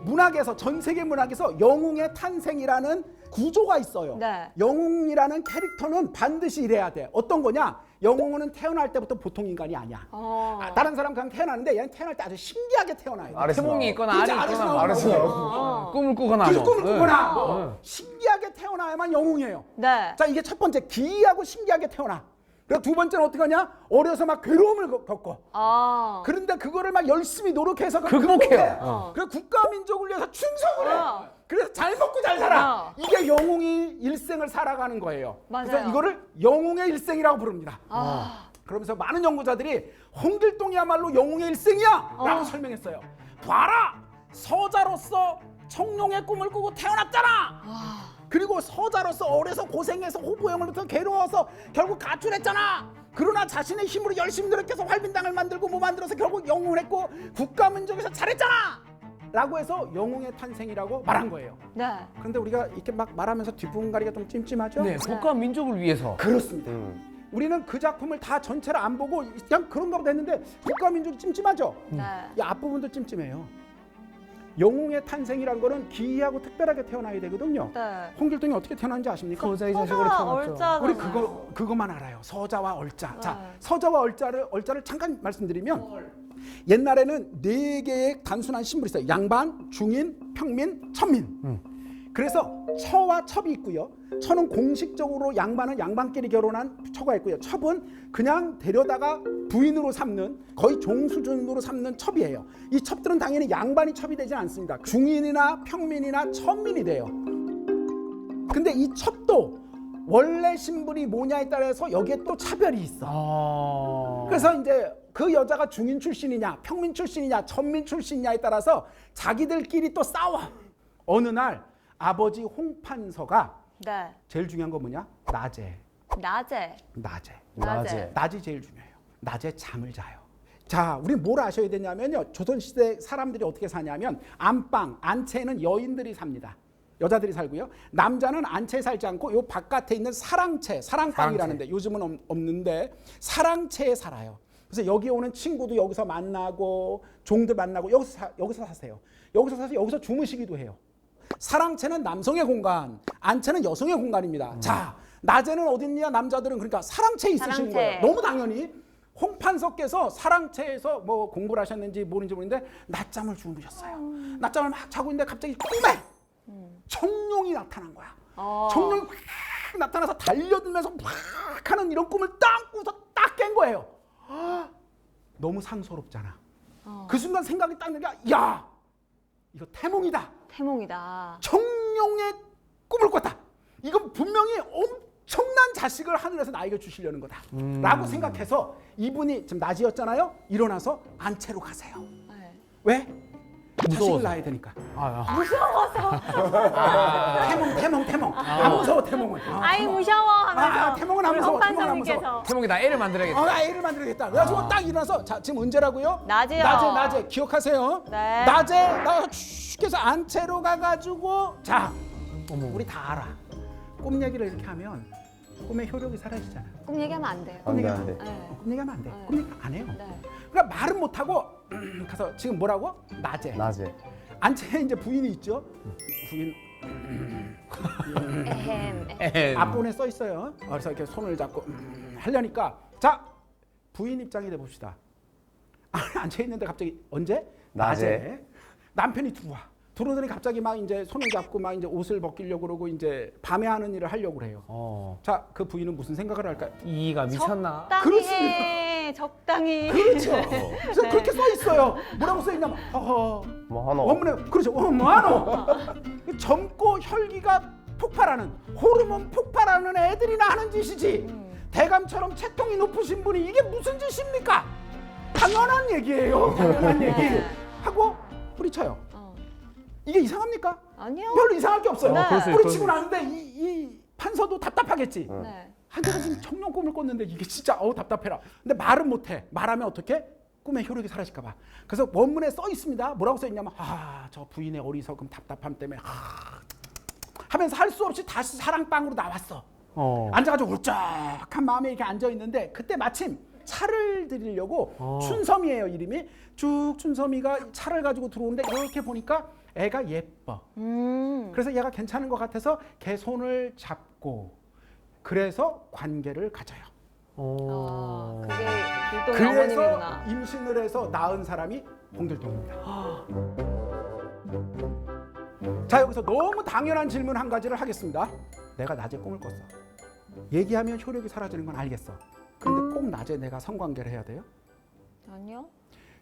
문학에서 전 세계 문학에서 영웅의 탄생이라는 구조가 있어요. 네. 영웅이라는 캐릭터는 반드시 이래야 돼. 어떤 거냐? 영웅은 태어날 때부터 보통 인간이 아니야. 다른 사람 그냥 태어나는데 얘는 태어날 때 아주 신기하게 태어나요. 태몽이 있거나 알이 있거나 아래서 나오고. 꿈을 꾸거나 그래서 꿈을 뭐. 꾸거나 신기하게 태어나야만 영웅이에요. 네. 자, 이게 첫 번째, 기이하고 신기하게 태어나. 그리고 두 번째는 어떻게 하냐? 어려서 막 괴로움을 겪고. 그런데 그거를 막 열심히 노력해서 극복해요. 그래서 국가 민족을 위해서 충성을 해. 그래서 잘 먹고 잘 살아. 이게 영웅이 일생을 살아가는 거예요. 맞아요. 그래서 이거를 영웅의 일생이라고 부릅니다. 그러면서 많은 연구자들이 홍길동이야말로 영웅의 일생이야 라고 설명했어요. 봐라! 서자로서 청룡의 꿈을 꾸고 태어났잖아. 그리고 서자로서 어려서 고생해서 호부영으로부터 괴로워서 결국 가출했잖아. 그러나 자신의 힘으로 열심히 노력해서 활빈당을 만들고 뭐 만들어서 결국 영웅을 했고 국가 민족에서 잘했잖아 라고 해서 영웅의 탄생이라고 말한 거예요. 네. 그런데 우리가 이렇게 막 말하면서 뒷부분 가리기가 좀 찜찜하죠? 네, 국가 민족을 위해서. 그렇습니다. 우리는 그 작품을 다 전체를 안 보고 그냥 그런가 보다 했는데 국가 민족이 찜찜하죠? 네. 이 앞부분도 찜찜해요. 영웅의 탄생이란 거는 기이하고 특별하게 태어나야 되거든요. 네. 홍길동이 어떻게 태어났는지 아십니까? 서자의 자식으로 태어났죠. 얼자. 우리 그거만 알아요. 서자와 얼자. 네. 자, 서자와 얼자를 잠깐 말씀드리면 옛날에는 네 개의 단순한 신분이 있어요. 양반, 중인, 평민, 천민. 그래서 처와 첩이 있고요. 처는 공식적으로 양반은 양반끼리 결혼한 처가 있고요. 첩은 그냥 데려다가 부인으로 삼는 거의 종 수준으로 삼는 첩이에요. 이 첩들은 당연히 양반이 첩이 되지 않습니다. 중인이나 평민이나 천민이 돼요. 근데 이 첩도 원래 신분이 뭐냐에 따라서 여기에 또 차별이 있어. 그래서 이제 그 여자가 중인 출신이냐, 평민 출신이냐, 천민 출신이냐에 따라서 자기들끼리 또 싸워. 어느 날 아버지 홍판서가 네. 제일 중요한 건 뭐냐? 낮에. 낮에. 낮이 제일 중요해요. 낮에 잠을 자요. 자, 우리 뭘 아셔야 되냐면요. 조선시대 사람들이 어떻게 사냐면 안방, 안채는 여인들이 삽니다. 여자들이 살고요. 남자는 안채에 살지 않고 요 바깥에 있는 사랑채, 사랑방이라는데 요즘은 없는데 사랑채에 살아요. 그래서 여기 오는 친구도 여기서 만나고 종들 만나고 여기서 사세요. 여기서 사서 여기서 주무시기도 해요. 사랑채는 남성의 공간, 안채는 여성의 공간입니다. 자, 낮에는 어딨냐? 남자들은 그러니까 사랑채에 있으시는 거예요. 너무 당연히 홍판석께서 사랑채에서 뭐 공부를 하셨는지 모르는지 모르는데 낮잠을 주무셨어요. 낮잠을 막 자고 있는데 갑자기 꿈에 청룡이 나타난 거야. 청룡이 확 나타나서 달려들면서 막 하는 이런 꿈을 딱 꾸서 딱 깬 거예요. 너무 상스럽잖아. 그 순간 생각이 딱 드는 게 야, 이거 태몽이다. 청룡의 꿈을 꿨다. 이건 분명히 엄청난 자식을 하늘에서 나에게 주시려는 거다. 라고 생각해서 이분이 지금 낮이었잖아요. 일어나서 안채로 가세요. 네. 왜? 자식을 무서워서. 낳아야 되니까. 무서워서. 태몽. 안 무서워, 태몽은. 아이 무서워 하면서. 태몽은 안 무서워. 홍판석님께서. 태몽이다 애를 만들어야겠다. 애를 만들겠다. 그래가지고 딱 일어나서 자, 지금 언제라고요? 낮에요. 낮에 기억하세요. 네. 낮에 나 쭉 해서 안채로 가가지고 자, 우리 다 알아. 꿈 얘기를 이렇게 하면 꿈의 효력이 사라지잖아. 꿈 얘기하면 안 돼요. 안 돼, 안 돼. 네. 꿈 얘기하면 안 돼. 네. 꿈 얘기 안 해요. 네. 그러니까 말은 못 하고 가서 지금 뭐라고? 낮에. 안채에 이제 부인이 있죠. 부인 에헴. 앞부분에 써 있어요. 그래서 이렇게 손을 잡고 하려니까 자, 부인 입장이 돼 봅시다. 앉아 있는데 갑자기 언제? 낮에. 남편이 들어오더니 갑자기 막 이제 손을 잡고 막 이제 옷을 벗기려고 그러고 이제 밤에 하는 일을 하려고 그래요. 자, 그 부인은 무슨 생각을 할까요? 이가 미쳤나? 적당히 해. 적당히. 그렇죠. 그래서 그렇게 써 있어요. 뭐라고 써 있냐면 뭐 하나. 원문에 그렇죠. 뭐 하노. 젊고 혈기가 폭발하는 호르몬 폭발하는 애들이나 하는 짓이지. 대감처럼 채통이 높으신 분이 이게 무슨 짓입니까? 당연한 얘기예요. 당연한 얘기 하고 뿌리쳐요. 이게 이상합니까? 아니요. 별로 이상할 게 없어요. 네. 뿌리치고 나는데 이 판서도 답답하겠지. 네. 내가 지금 청룡 꿈을 꿨는데 이게 진짜 답답해라. 근데 말은 못해. 말하면 어떻게? 꿈의 효력이 사라질까 봐. 그래서 원문에 써 있습니다. 뭐라고 써 있냐면 저 부인의 어리석음 답답함 때문에 하면서 할 수 없이 다시 사랑방으로 나왔어. 앉아가지고 울적한 마음에 이렇게 앉아 있는데 그때 마침 차를 드리려고 춘섬이에요, 이름이. 쭉 춘섬이가 차를 가지고 들어오는데 이렇게 보니까 애가 예뻐. 그래서 얘가 괜찮은 것 같아서 걔 손을 잡고 그래서 관계를 가져요. 그게 길동이 어머님이구나. 그래서 임신을 해서 낳은 사람이 홍길동입니다. 자, 여기서 너무 당연한 질문 한 가지를 하겠습니다. 내가 낮에 꿈을 꿨어. 얘기하면 효력이 사라지는 건 알겠어. 그런데 꼭 낮에 내가 성관계를 해야 돼요? 아니요.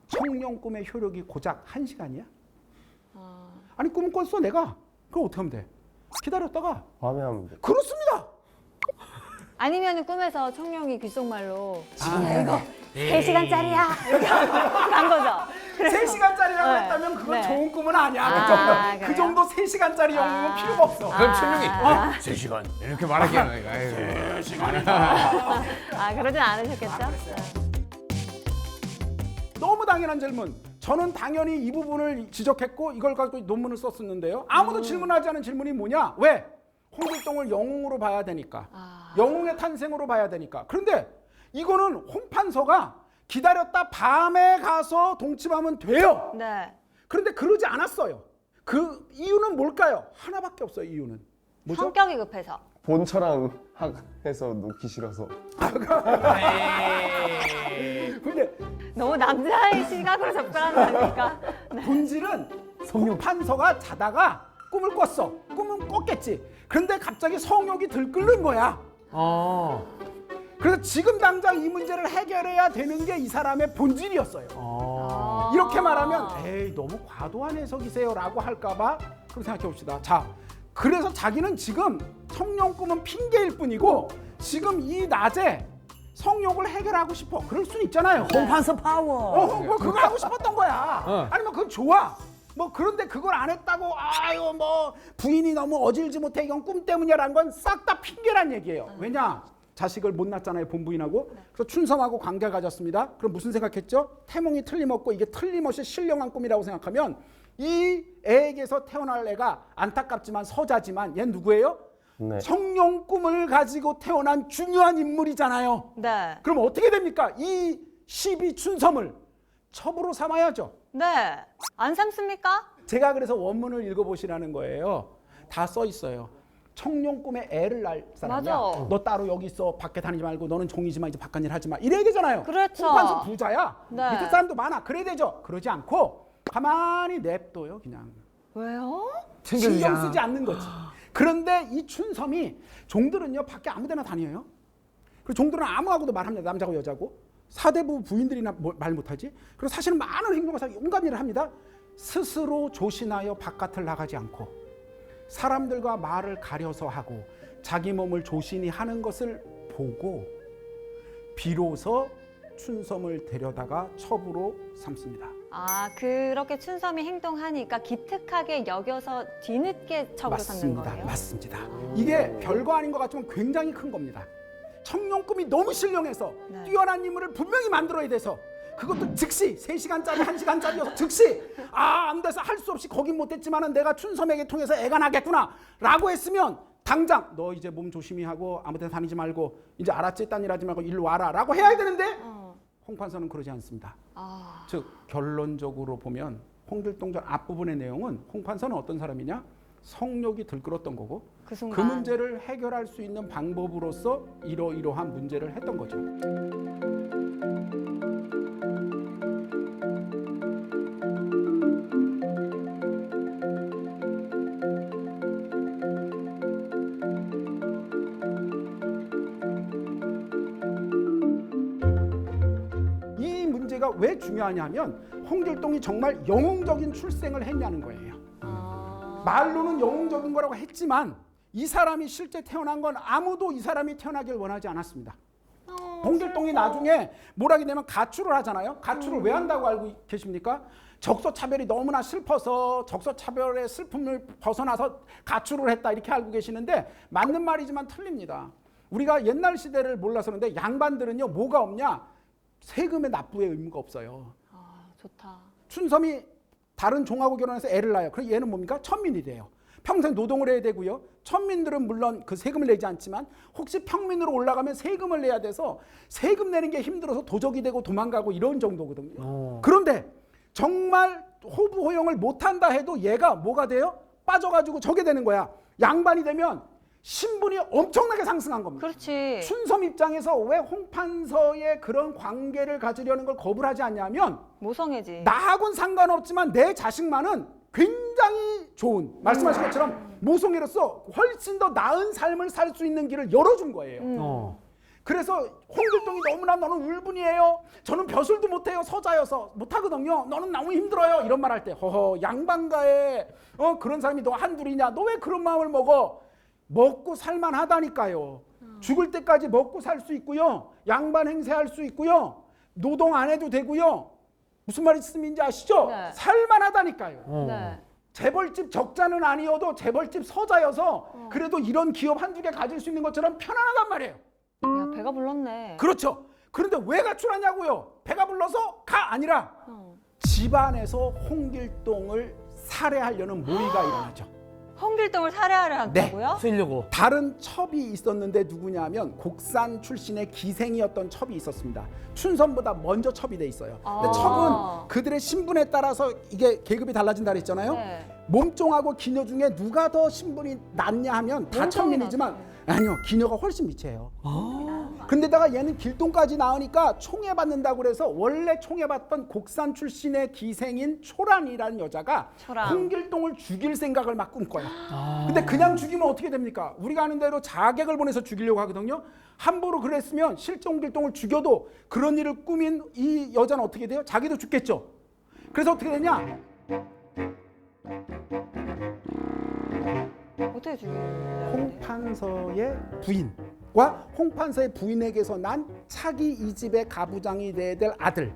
청룡 꿈의 효력이 고작 1시간이야? 아니 꿈을 꿨어 내가. 그럼 어떻게 하면 돼? 기다렸다가 밤에 하면 돼. 그렇습니다. 아니면 꿈에서 청룡이 귓속말로 이거 3시간짜리야 이렇게 간 거죠. 3시간짜리라고 네. 했다면 그건 네. 좋은 꿈은 아니야. 그래요? 그 정도 3시간짜리 영웅은 필요가 없어. 그럼 청룡이 3시간 이렇게 말하기에는 3시간이다. 그러진 않으셨겠죠? 너무 당연한 질문. 저는 당연히 이 부분을 지적했고 이걸 가지고 논문을 썼었는데요. 아무도 질문하지 않은 질문이 뭐냐? 왜? 홍길동을 영웅으로 봐야 되니까. 영웅의 탄생으로 봐야 되니까. 그런데 이거는 홍판서가 기다렸다 밤에 가서 동침하면 돼요. 네. 그런데 그러지 않았어요. 그 이유는 뭘까요? 하나밖에 없어요. 이유는. 뭐죠? 성격이 급해서. 본처랑 해서 놓기 싫어서. 근데 너무 남자의 시각으로 접근한다니까. 본질은 홍판서가 자다가 꿈을 꿨어. 꿈은 꿨겠지. 그런데 갑자기 성욕이 들끓는 거야. 그래서 지금 당장 이 문제를 해결해야 되는 게 이 사람의 본질이었어요. 이렇게 말하면 에이 너무 과도한 해석이세요 라고 할까봐 그렇게 생각해 봅시다. 자, 그래서 자기는 지금 청룡 꿈은 핑계일 뿐이고 지금 이 낮에 성욕을 해결하고 싶어. 그럴 수는 있잖아요. 홍판서 파워. 그거 하고 싶었던 거야. 아니면 그건 좋아. 뭐 그런데 그걸 안 했다고 아유 뭐 부인이 너무 어질지 못해 이건 꿈 때문이라는 건 싹 다 핑계란 얘기예요. 왜냐? 자식을 못 낳았잖아요, 본부인하고. 그래서 춘섬하고 관계 가졌습니다. 그럼 무슨 생각했죠? 태몽이 틀림없고 이게 틀림없이 신령한 꿈이라고 생각하면 이 애에게서 태어날 애가 안타깝지만 서자지만 얘 누구예요? 네. 청룡 꿈을 가지고 태어난 중요한 인물이잖아요. 네. 그럼 어떻게 됩니까? 이 12춘섬을 첩으로 삼아야죠. 네. 안 삼습니까? 제가 그래서 원문을 읽어보시라는 거예요. 다 써 있어요. 청룡 꿈에 애를 낳을 사람이야. 맞아. 너 따로 여기 있어. 밖에 다니지 말고 너는 종이지만 이제 바깥일 하지 마. 이래야 되잖아요. 그렇죠. 홍판서 부자야. 네. 밑에 사람도 많아. 그래야 되죠. 그러지 않고 가만히 냅둬요. 그냥. 왜요? 신경 쓰지 않는 거지. 그런데 이 춘섬이 종들은요 밖에 아무데나 다녀요. 그리고 종들은 아무하고도 말합니다. 남자고 여자고. 사대부 부인들이나 말 못하지. 그리고 사실은 많은 행동을 하고 온갖 일을 합니다. 스스로 조신하여 바깥을 나가지 않고 사람들과 말을 가려서 하고 자기 몸을 조신히 하는 것을 보고 비로소 춘섬을 데려다가 첩으로 삼습니다. 아, 그렇게 춘섬이 행동하니까 기특하게 여겨서 뒤늦게 첩으로 삼는 거예요? 맞습니다. 이게 별거 아닌 것 같지만 굉장히 큰 겁니다. 청룡 꿈이 너무 신령해서 네. 뛰어난 인물을 분명히 만들어야 돼서 그것도 즉시 3시간짜리 1시간짜리여서 즉시 안 돼서 할 수 없이 거긴 못했지만은 내가 춘섬에게 통해서 애가 나겠구나 라고 했으면 당장 너 이제 몸 조심히 하고 아무 데나 다니지 말고 이제 알았지? 딴 일 하지 말고 일로 와라 라고 해야 되는데 홍판서는 그러지 않습니다. 즉 결론적으로 보면 홍길동전 앞부분의 내용은 홍판서는 어떤 사람이냐? 성욕이 들끓었던 거고 그 순간. 그 문제를 해결할 수 있는 방법으로서 이러이러한 문제를 했던 거죠. 이 문제가 왜 중요하냐면 홍길동이 정말 영웅적인 출생을 했냐는 거예요. 말로는 영웅적인 거라고 했지만 이 사람이 실제 태어난 건 아무도 이 사람이 태어나길 원하지 않았습니다. 홍길동이 나중에 뭘 하게 되면 가출을 하잖아요. 가출을 왜 한다고 알고 계십니까? 적소차별이 너무나 슬퍼서 적소차별의 슬픔을 벗어나서 가출을 했다 이렇게 알고 계시는데 맞는 말이지만 틀립니다. 우리가 옛날 시대를 몰라서 그런데 양반들은요 뭐가 없냐? 세금의 납부의 의무가 없어요. 좋다. 춘섬이 다른 종하고 결혼해서 애를 낳아요. 그럼 얘는 뭡니까? 천민이 돼요. 평생 노동을 해야 되고요. 천민들은 물론 그 세금을 내지 않지만 혹시 평민으로 올라가면 세금을 내야 돼서 세금 내는 게 힘들어서 도적이 되고 도망가고 이런 정도거든요. 그런데 정말 호부호영을 못한다 해도 얘가 뭐가 돼요? 빠져가지고 저게 되는 거야. 양반이 되면 신분이 엄청나게 상승한 겁니다. 그렇지. 춘섬 입장에서 왜 홍판서의 그런 관계를 가지려는 걸 거부를 하지 않냐면 모성애지. 나하고는 상관없지만 내 자식만은 굉장히 좋은 말씀하신 것처럼 모성애로서 훨씬 더 나은 삶을 살 수 있는 길을 열어준 거예요. 그래서 홍길동이 너무나 너는 울분이에요. 저는 벼슬도 못해요. 서자여서 못하거든요. 너는 너무 힘들어요. 이런 말 할 때 허허 양반가에 그런 사람이 너 한둘이냐. 너 왜 그런 마음을 먹어. 먹고 살만하다니까요. 죽을 때까지 먹고 살 수 있고요. 양반 행세할 수 있고요. 노동 안 해도 되고요. 무슨 말씀인지 아시죠? 네. 살만하다니까요. 네. 재벌집 적자는 아니어도 재벌집 서자여서 그래도 이런 기업 한두 개 가질 수 있는 것처럼 편안하단 말이에요. 야, 배가 불렀네. 그렇죠. 그런데 왜 가출하냐고요? 배가 불러서 가 아니라 집안에서 홍길동을 살해하려는 모의가 일어나죠. 홍길동을 살해하려 한다고요? 쓰려고. 다른 첩이 있었는데 누구냐면 곡산 출신의 기생이었던 첩이 있었습니다. 춘섬보다 먼저 첩이 돼 있어요. 근데 첩은 그들의 신분에 따라서 이게 계급이 달라진다 그랬잖아요. 네. 몸종하고 기녀 중에 누가 더 신분이 낮냐 하면 다 몸종이 천민이지만 아니요, 기녀가 훨씬 미치해요. 근데다가 얘는 길동까지 나으니까 총애받는다고 그래서 원래 총애받던 곡산 출신의 기생인 초란이라는 여자가 초란. 홍길동을 죽일 생각을 막 꿈꿔요. 근데 그냥 죽이면 어떻게 됩니까? 우리가 아는 대로 자객을 보내서 죽이려고 하거든요. 함부로 그랬으면 실제 홍길동을 죽여도 그런 일을 꾸민 이 여자는 어떻게 돼요? 자기도 죽겠죠. 그래서 어떻게 되냐? 어떻게 죽이려고? 홍판서의 부인과 홍판서의 부인에게서 난 차기 이 집의 가부장이 돼야 될 아들,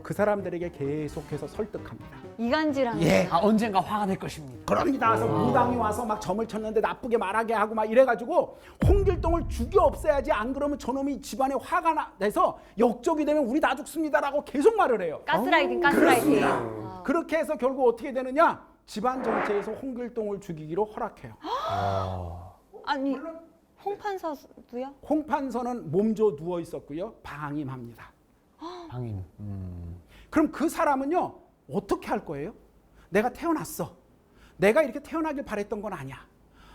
그 사람들에게 계속해서 설득합니다. 이간질하는. 예. 언젠가 화가 낼 것입니다. 그럽니다. 그래서 무당이 와서 막 점을 쳤는데 나쁘게 말하게 하고 막 이래가지고 홍길동을 죽여 없애야지, 안 그러면 저놈이 집안에 화가 내서 역적이 되면 우리 다 죽습니다라고 계속 말을 해요. 가스라이팅. 그렇습니다. 그렇게 해서 결국 어떻게 되느냐? 집안 전체에서 홍길동을 죽이기로 허락해요. 아니 홍판서도요? 홍판서는 몸져 누워 있었고요. 방임합니다. 방임. 그럼 그 사람은요, 어떻게 할 거예요? 내가 태어났어. 내가 이렇게 태어나길 바랬던 건 아니야.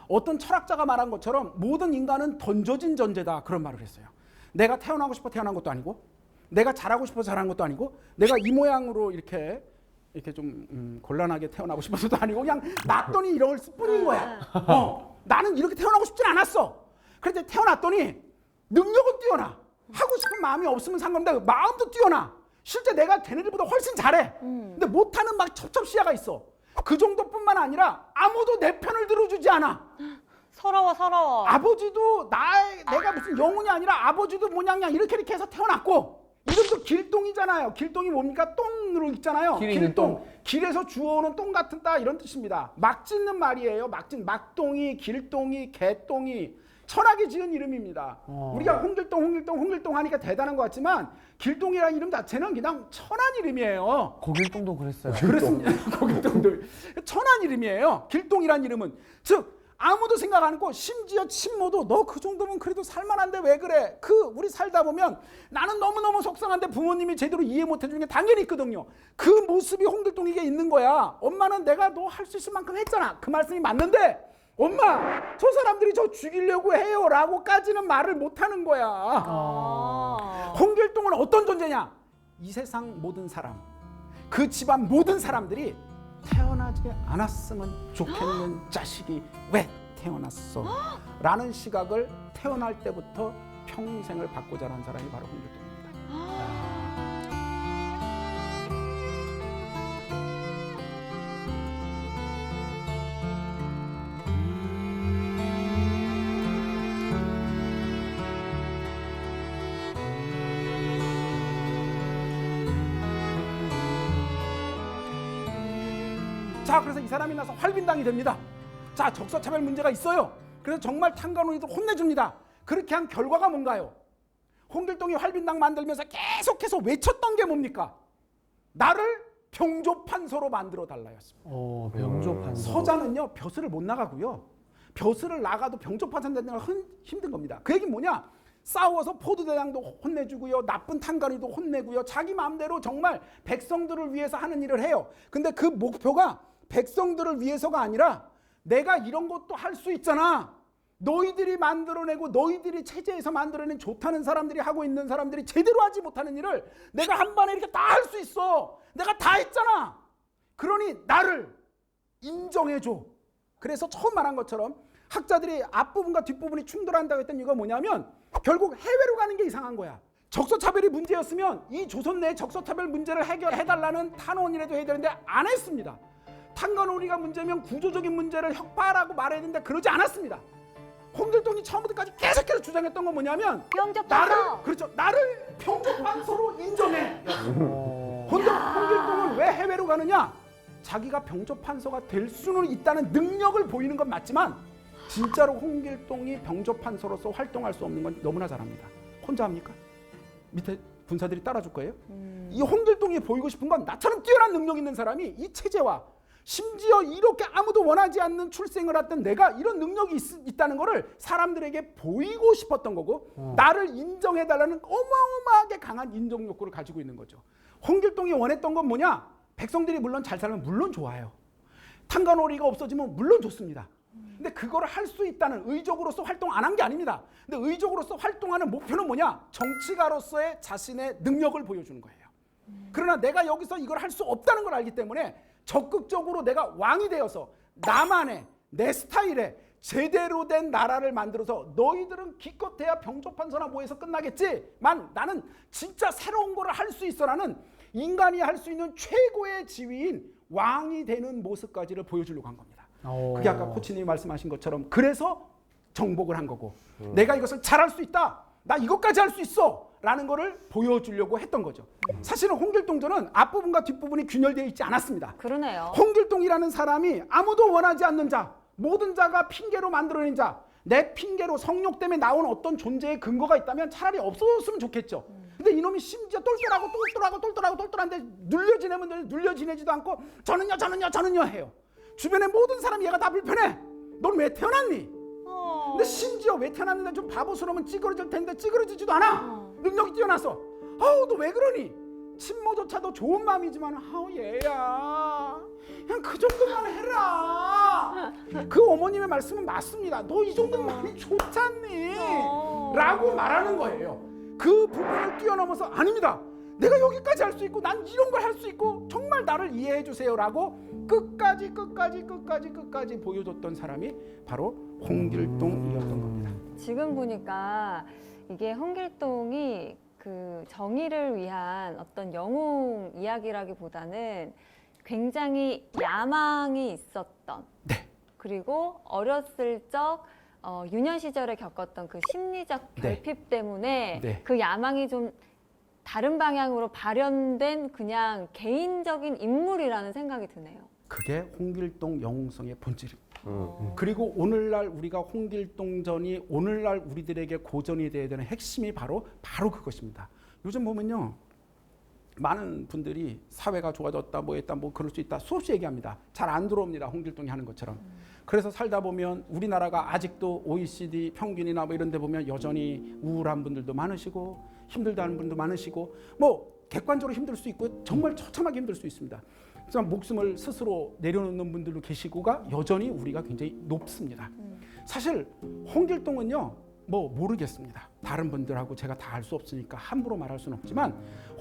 어떤 철학자가 말한 것처럼 모든 인간은 던져진 존재다, 그런 말을 했어요. 내가 태어나고 싶어 태어난 것도 아니고, 내가 잘하고 싶어 잘한 것도 아니고, 내가 이 모양으로 이렇게 좀 곤란하게 태어나고 싶어서도 아니고, 그냥 났더니 이럴 뿐인 거야. 나는 이렇게 태어나고 싶진 않았어. 그런데 태어났더니 능력은 뛰어나. 하고 싶은 마음이 없으면 상관없는데 마음도 뛰어나. 실제 내가 걔네들보다 훨씬 잘해. 근데 못하는 막 첩첩시야가 있어. 그 정도뿐만 아니라 아무도 내 편을 들어주지 않아. 서러워. 아버지도 내가 무슨 영혼이 아니라 아버지도 뭐냐 이렇게 해서 태어났고, 이름도 길동이잖아요. 길동이 뭡니까? 똥으로 읽잖아요. 길동. 길에서 주워오는 똥 같은 따, 이런 뜻입니다. 막 짓는 말이에요. 막동이, 길동이, 개똥이. 천하게 지은 이름입니다. 우리가 홍길동 하니까 대단한 것 같지만 길동이라는 이름 자체는 그냥 천한 이름이에요. 고길동도 그랬어요. 그렇습니다. 고길동도 천한 이름이에요. 길동이라는 이름은. 즉 아무도 생각 안 하고, 심지어 친모도 너 그 정도면 그래도 살만한데 왜 그래? 우리 살다 보면 나는 너무너무 속상한데 부모님이 제대로 이해 못 해주는 게 당연히 있거든요. 그 모습이 홍길동에게 있는 거야. 엄마는 내가 너 할 수 있을 만큼 했잖아. 그 말씀이 맞는데, 엄마, 저 사람들이 저 죽이려고 해요 라고까지는 말을 못하는 거야. 홍길동은 어떤 존재냐? 이 세상 모든 사람, 그 집안 모든 사람들이 태어나지 않았으면 좋겠는 자식이 왜 태어났어? 라는 시각을 태어날 때부터 평생을 받고 자란 사람이 바로 홍길동입니다. 자, 그래서 이 사람이 나서 활빈당이 됩니다. 자, 적서차별 문제가 있어요. 그래서 정말 탄간호이들 혼내줍니다. 그렇게 한 결과가 뭔가요? 홍길동이 활빈당 만들면서 계속해서 외쳤던 게 뭡니까? 나를 병조판서로 만들어 달라였습니다. 병조판서. 서자는요, 벼슬을 못 나가고요. 벼슬을 나가도 병조판서 되는 건 힘든 겁니다. 그 얘기는 뭐냐? 싸워서 포도대장도 혼내주고요, 나쁜 탄간이도 혼내고요, 자기 마음대로 정말 백성들을 위해서 하는 일을 해요. 근데 그 목표가 백성들을 위해서가 아니라, 내가 이런 것도 할 수 있잖아. 너희들이 만들어내고 너희들이 체제에서 만들어낸 좋다는 사람들이 하고 있는 사람들이 제대로 하지 못하는 일을 내가 한 번에 이렇게 다 할 수 있어. 내가 다 했잖아. 그러니 나를 인정해줘. 그래서 처음 말한 것처럼 학자들이 앞부분과 뒷부분이 충돌한다고 했던 이유가 뭐냐면, 결국 해외로 가는 게 이상한 거야. 적서차별이 문제였으면 이 조선 내 적서차별 문제를 해결해달라는 탄원이라도 해야 되는데 안 했습니다. 탄간호리가 문제면 구조적인 문제를 혁파라고 말해야 되는데 그러지 않았습니다. 홍길동이 처음부터까지 계속해서 주장했던 건 뭐냐면, 나를 병조판서로 인정해. 홍길동은 왜 해외로 가느냐? 자기가 병조판서가 될 수는 있다는 능력을 보이는 건 맞지만, 진짜로 홍길동이 병조판서로서 활동할 수 없는 건 너무나 잘 압니다. 혼자 합니까? 밑에 군사들이 따라줄 거예요? 이 홍길동이 보이고 싶은 건 나처럼 뛰어난 능력 있는 사람이 이 체제와, 심지어 이렇게 아무도 원하지 않는 출생을 했던 내가 이런 능력이 있다는 거를 사람들에게 보이고 싶었던 거고, 나를 인정해달라는 어마어마하게 강한 인정 욕구를 가지고 있는 거죠. 홍길동이 원했던 건 뭐냐? 백성들이 물론 잘 살면 물론 좋아요. 탄간호리가 없어지면 물론 좋습니다. 근데 그거를 할 수 있다는, 의적으로서 활동 안 한 게 아닙니다. 근데 의적으로서 활동하는 목표는 뭐냐? 정치가로서의 자신의 능력을 보여주는 거예요. 그러나 내가 여기서 이걸 할 수 없다는 걸 알기 때문에 적극적으로 내가 왕이 되어서 나만의, 내 스타일의 제대로 된 나라를 만들어서, 너희들은 기껏해야 병조판서나 뭐해서 끝나겠지만 나는 진짜 새로운 거를 할 수 있어라는, 인간이 할 수 있는 최고의 지위인 왕이 되는 모습까지를 보여주려고 한 겁니다. 그게 아까 코치님이 말씀하신 것처럼 그래서 정복을 한 거고, 내가 이것을 잘할 수 있다. 나 이것까지 할 수 있어 라는 거를 보여주려고 했던 거죠. 사실은 홍길동전은 앞부분과 뒷부분이 균열되어 있지 않았습니다. 그러네요. 홍길동이라는 사람이 아무도 원하지 않는 자, 모든 자가 핑계로 만들어낸 자, 내 핑계로 성욕 때문에 나온 어떤 존재의 근거가 있다면 차라리 없어졌으면 좋겠죠. 근데 이놈이 심지어 똘똘한데 눌려 지내면 눌려 지내지도 않고 저는요 해요. 주변의 모든 사람이 얘가 다 불편해. 넌 왜 태어났니? 근데 심지어 왜 태어났는데 좀 바보스러우면 찌그러질 텐데 찌그러지지도 않아. 능력이 뛰어나서. 아우 너 왜 그러니? 친모조차도 좋은 마음이지만 아우 얘야 그냥 그 정도만 해라. 그 어머님의 말씀은 맞습니다. 너 이 정도면 많이 좋잖니 라고 말하는 거예요. 그 부분을 뛰어넘어서 아닙니다. 내가 여기까지 할 수 있고 난 이런 걸 할 수 있고 정말 나를 이해해 주세요 라고 끝까지 보여줬던 사람이 바로 홍길동이었던 겁니다. 지금 보니까 이게 홍길동이 그 정의를 위한 어떤 영웅 이야기라기보다는 굉장히 야망이 있었던, 네. 그리고 어렸을 적 유년 시절에 겪었던 그 심리적 결핍 때문에 네. 그 야망이 좀 다른 방향으로 발현된 그냥 개인적인 인물이라는 생각이 드네요. 그게 홍길동 영웅성의 본질입니다. 그리고 오늘날 우리가 홍길동전이 오늘날 우리들에게 고전이 되어야 되는 핵심이 바로 그것입니다. 요즘 보면요, 많은 분들이 사회가 좋아졌다, 뭐 했다, 뭐 그럴 수 있다 수없이 얘기합니다. 잘 안 들어옵니다. 홍길동이 하는 것처럼. 그래서 살다 보면 우리나라가 아직도 OECD 평균이나 뭐 이런 데 보면 여전히 우울한 분들도 많으시고 힘들다는 분도 많으시고 뭐 객관적으로 힘들 수 있고 정말 처참하게 힘들 수 있습니다. 목숨을 스스로 내려놓는 분들도 계시고가 여전히 우리가 굉장히 높습니다. 사실 홍길동은요, 뭐 모르겠습니다. 다른 분들하고 제가 다 알 수 없으니까 함부로 말할 수는 없지만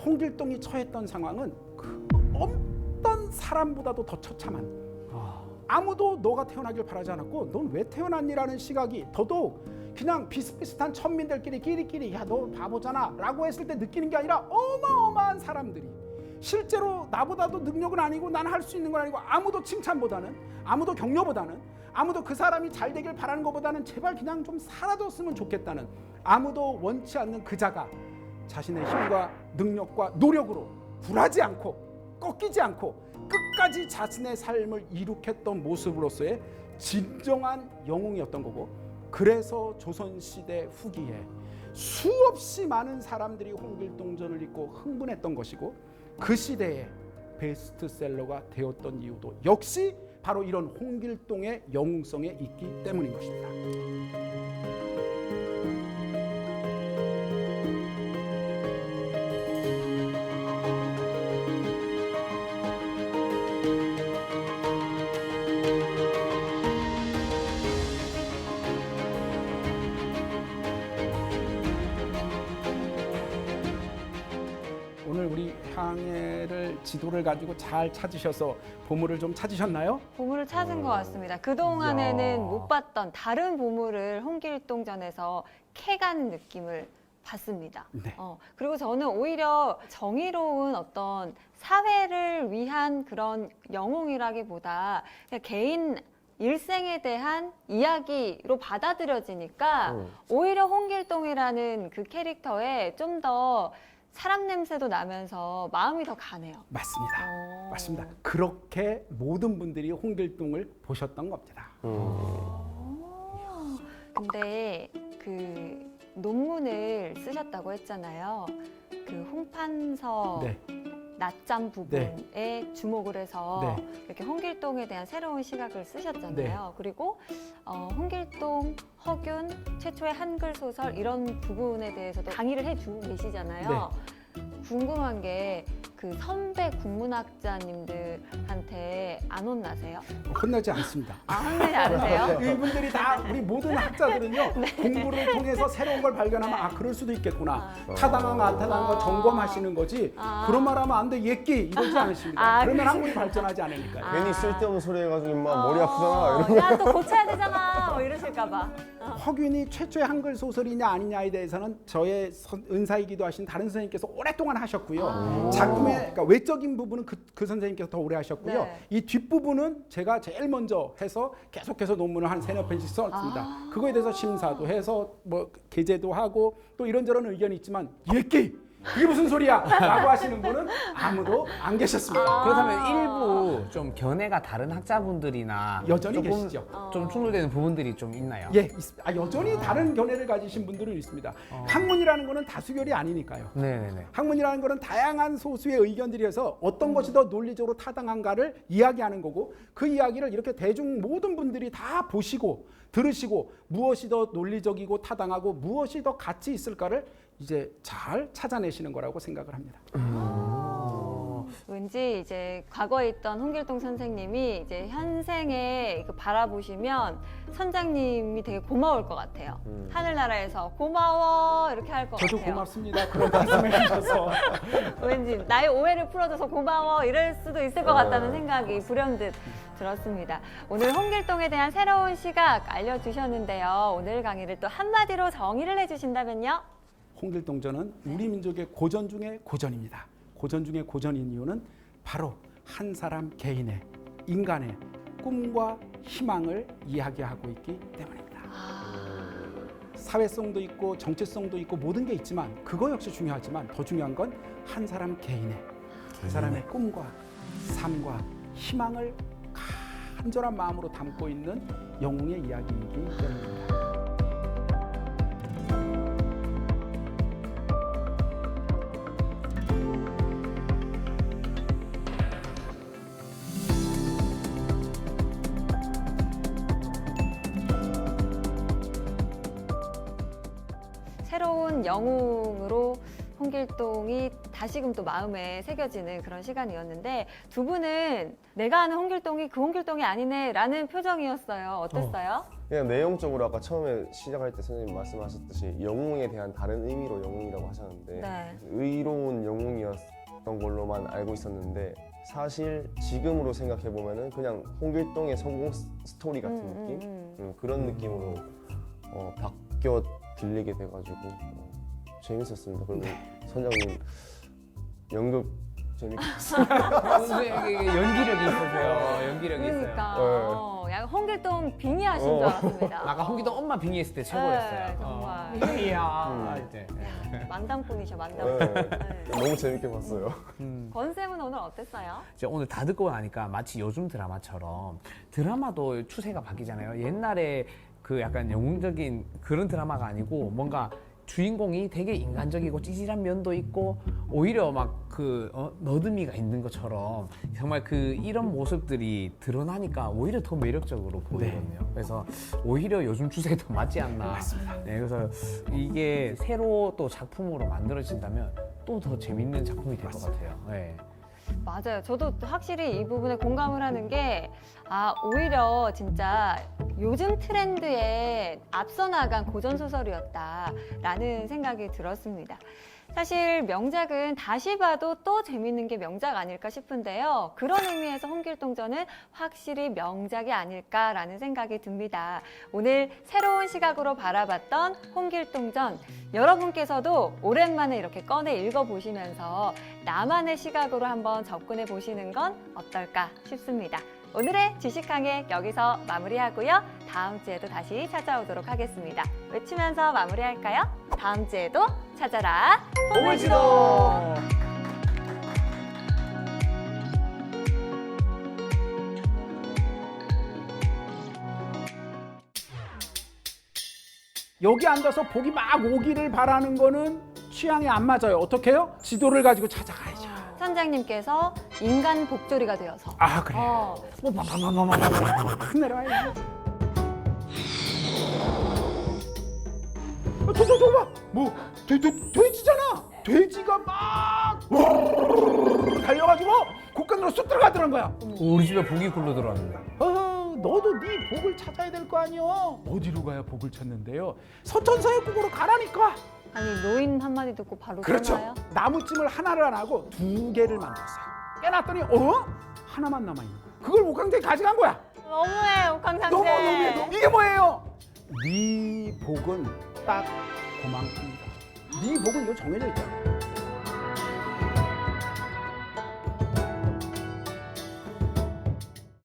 홍길동이 처했던 상황은 그 어떤 사람보다도 더 처참한, 아무도 너가 태어나길 바라지 않았고 넌 왜 태어났니라는 시각이 더더욱 그냥 비슷비슷한 천민들끼리 끼리끼리 야 너 바보잖아 라고 했을 때 느끼는 게 아니라 어마어마한 사람들이 실제로 나보다도 능력은 아니고 난 할 수 있는 건 아니고 아무도 칭찬보다는 아무도 격려보다는 아무도 그 사람이 잘 되길 바라는 것보다는 제발 그냥 좀 사라졌으면 좋겠다는, 아무도 원치 않는 그 자가 자신의 힘과 능력과 노력으로 굴하지 않고 꺾이지 않고 끝까지 자신의 삶을 이룩했던 모습으로서의 진정한 영웅이었던 거고, 그래서 조선시대 후기에 수없이 많은 사람들이 홍길동전을 읽고 흥분했던 것이고 그 시대에 베스트셀러가 되었던 이유도 역시 바로 이런 홍길동의 영웅성에 있기 때문인 것입니다. 오늘 우리 향해를 지도를 가지고 잘 찾으셔서 보물을 좀 찾으셨나요? 보물을 찾은 것 같습니다. 그동안에는 못 봤던 다른 보물을 홍길동전에서 캐가는 느낌을 받습니다. 네. 그리고 저는 오히려 정의로운 어떤 사회를 위한 그런 영웅이라기보다 그냥 개인 일생에 대한 이야기로 받아들여지니까 오히려 홍길동이라는 그 캐릭터에 좀 더 사람 냄새도 나면서 마음이 더 가네요. 맞습니다. 맞습니다. 그렇게 모든 분들이 홍길동을 보셨던 겁니다. 근데 그 논문을 쓰셨다고 했잖아요. 그 홍판서 네. 낮잠 부분에 주목을 해서 네. 이렇게 홍길동에 대한 새로운 시각을 쓰셨잖아요. 네. 그리고 홍길동, 허균, 최초의 한글 소설 이런 부분에 대해서도 강의를 해주고 계시잖아요. 궁금한 게 그 선배 국문학자님들한테 안 혼나세요? 혼나지 않습니다. 혼내지 않으세요? 이분들이 다 우리 모든 학자들은요, 공부를 통해서 새로운 걸 발견하면 아 그럴 수도 있겠구나, 타당한 거 안 타당한 거 점검하시는 거지 그런 말 하면 안 돼 예끼 이러지 않으십니다. 그러면 한국이 발전하지 않으니까요. 괜히 쓸데없는 소리 해가지고 임마 머리 아프잖아 이러면. 야, 또 고쳐야 되잖아. 뭐 이러실까 봐. 허균이 최초의 한글 소설이냐 아니냐에 대해서는 저의 은사이기도 하신 다른 선생님께서 오랫동안 하셨고요. 작품에 그러니까 외적인 부분은 그 선생님께서 더 오래 하셨고요. 네. 이 뒷부분은 제가 제일 먼저 해서 계속해서 논문을 한 3-4편씩 썼습니다. 그거에 대해서 심사도 해서 뭐 게재도 하고 또 이런저런 의견이 있지만 예끼 그게 무슨 소리야? 라고 하시는 분은 아무도 안 계셨습니다. 그렇다면 일부 좀 견해가 다른 학자분들이나 여전히 조금 계시죠. 좀 충돌되는 부분들이 좀 있나요? 예, 여전히 다른 견해를 가지신 분들은 있습니다. 학문이라는 거는 다수결이 아니니까요. 네네네. 학문이라는 거는 다양한 소수의 의견들이 해서 어떤 것이 더 논리적으로 타당한가를 이야기하는 거고 그 이야기를 이렇게 대중 모든 분들이 다 보시고 들으시고 무엇이 더 논리적이고 타당하고 무엇이 더 가치 있을까를 이제 잘 찾아내시는 거라고 생각을 합니다. 왠지 이제 과거에 있던 홍길동 선생님이 이제 현생에 이거 바라보시면 선장님이 되게 고마울 것 같아요. 하늘나라에서 고마워 이렇게 할 것 같아요. 저도 고맙습니다. 그런 말씀해 주셔서. 왠지 나의 오해를 풀어줘서 고마워 이럴 수도 있을 것 같다는 생각이 불현듯 들었습니다. 오늘 홍길동에 대한 새로운 시각 알려주셨는데요. 오늘 강의를 또 한마디로 정의를 해주신다면요? 홍길동전은 우리 민족의 고전 중에 고전입니다. 고전 중에 고전인 이유는 바로 한 사람 개인의 인간의 꿈과 희망을 이야기하고 있기 때문입니다. 사회성도 있고 정체성도 있고 모든 게 있지만 그거 역시 중요하지만 더 중요한 건 한 사람 개인의 그 사람의 꿈과 삶과 희망을 간절한 마음으로 담고 있는 영웅의 이야기이기 때문입니다. 새로운 영웅으로 홍길동이 다시금 또 마음에 새겨지는 그런 시간이었는데 두 분은 내가 아는 홍길동이 그 홍길동이 아니네 라는 표정이었어요. 어땠어요? 그냥 내용적으로 아까 처음에 시작할 때 선생님 말씀하셨듯이 영웅에 대한 다른 의미로 영웅이라고 하셨는데 네. 의로운 영웅이었던 걸로만 알고 있었는데 사실 지금으로 생각해 보면은 그냥 홍길동의 성공 스토리 같은 느낌 그런 느낌으로 바뀌어 들리게 돼가지고 재밌었습니다. 그리고 선장님 연극 재밌게 봤어요. 연기력이 있으세요. 연기력이 그러니까 있어요. 약간 홍길동 빙의하신 줄 알았습니다. 아까 홍길동 엄마 빙의했을 때 최고였어요. 네, 정말. 이야. 이제. 만담꾼이셔 만담꾼. 네. 네. 너무 재밌게 봤어요. 권쌤은 오늘 어땠어요? 이제 오늘 다 듣고 나니까 마치 요즘 드라마처럼 드라마도 추세가 바뀌잖아요. 옛날에 그 약간 영웅적인 그런 드라마가 아니고 뭔가 주인공이 되게 인간적이고 찌질한 면도 있고 오히려 막 그 너드미가 있는 것처럼 정말 그 이런 모습들이 드러나니까 오히려 더 매력적으로 보이거든요. 그래서 오히려 요즘 추세에 더 맞지 않나. 맞습니다. 네, 그래서 이게 새로 또 작품으로 만들어진다면 또 더 재밌는 작품이 될 것 같아요. 네. 맞아요. 저도 확실히 이 부분에 공감을 하는 게 오히려 진짜 요즘 트렌드에 앞서 나간 고전 소설이었다라는 생각이 들었습니다. 사실 명작은 다시 봐도 또 재밌는 게 명작 아닐까 싶은데요. 그런 의미에서 홍길동전은 확실히 명작이 아닐까라는 생각이 듭니다. 오늘 새로운 시각으로 바라봤던 홍길동전, 여러분께서도 오랜만에 이렇게 꺼내 읽어보시면서 나만의 시각으로 한번 접근해 보시는 건 어떨까 싶습니다. 오늘의 지식항해 여기서 마무리하고요. 다음 주에도 다시 찾아오도록 하겠습니다. 외치면서 마무리할까요? 다음 주에도 찾아라 보물지도! 여기 앉아서 복이 막 오기를 바라는 거는 취향에 안 맞아요. 어떻게 해요? 지도를 가지고 찾아가야죠. 선장님께서 인간 복조리가 되어서 아, 그래요? 확 내려와야지. 저거 봐! 뭐, 돼지잖아! 돼지가 막 달려가지고 곡간으로 쑥 들어가더란 거야. 우리 집에 복이 굴러 들어왔는데. 너도 네 복을 찾아야 될 거 아니야? 어디로 가야 복을 찾는데요? 서천사역국으로 가라니까. 아니 노인 한마디 듣고 바로 그렇죠. 떠나요? 나무찜을 하나를 안 하고 2개를 만들었어요. 깨놨더니 하나만 남아 있는 거야. 그걸 옥황제에 가져간 거야. 너무해 옥황상제. 너무 이게 뭐예요? 네 복은 딱 그만큼이다. 네 복은 이거 정해져 있잖아.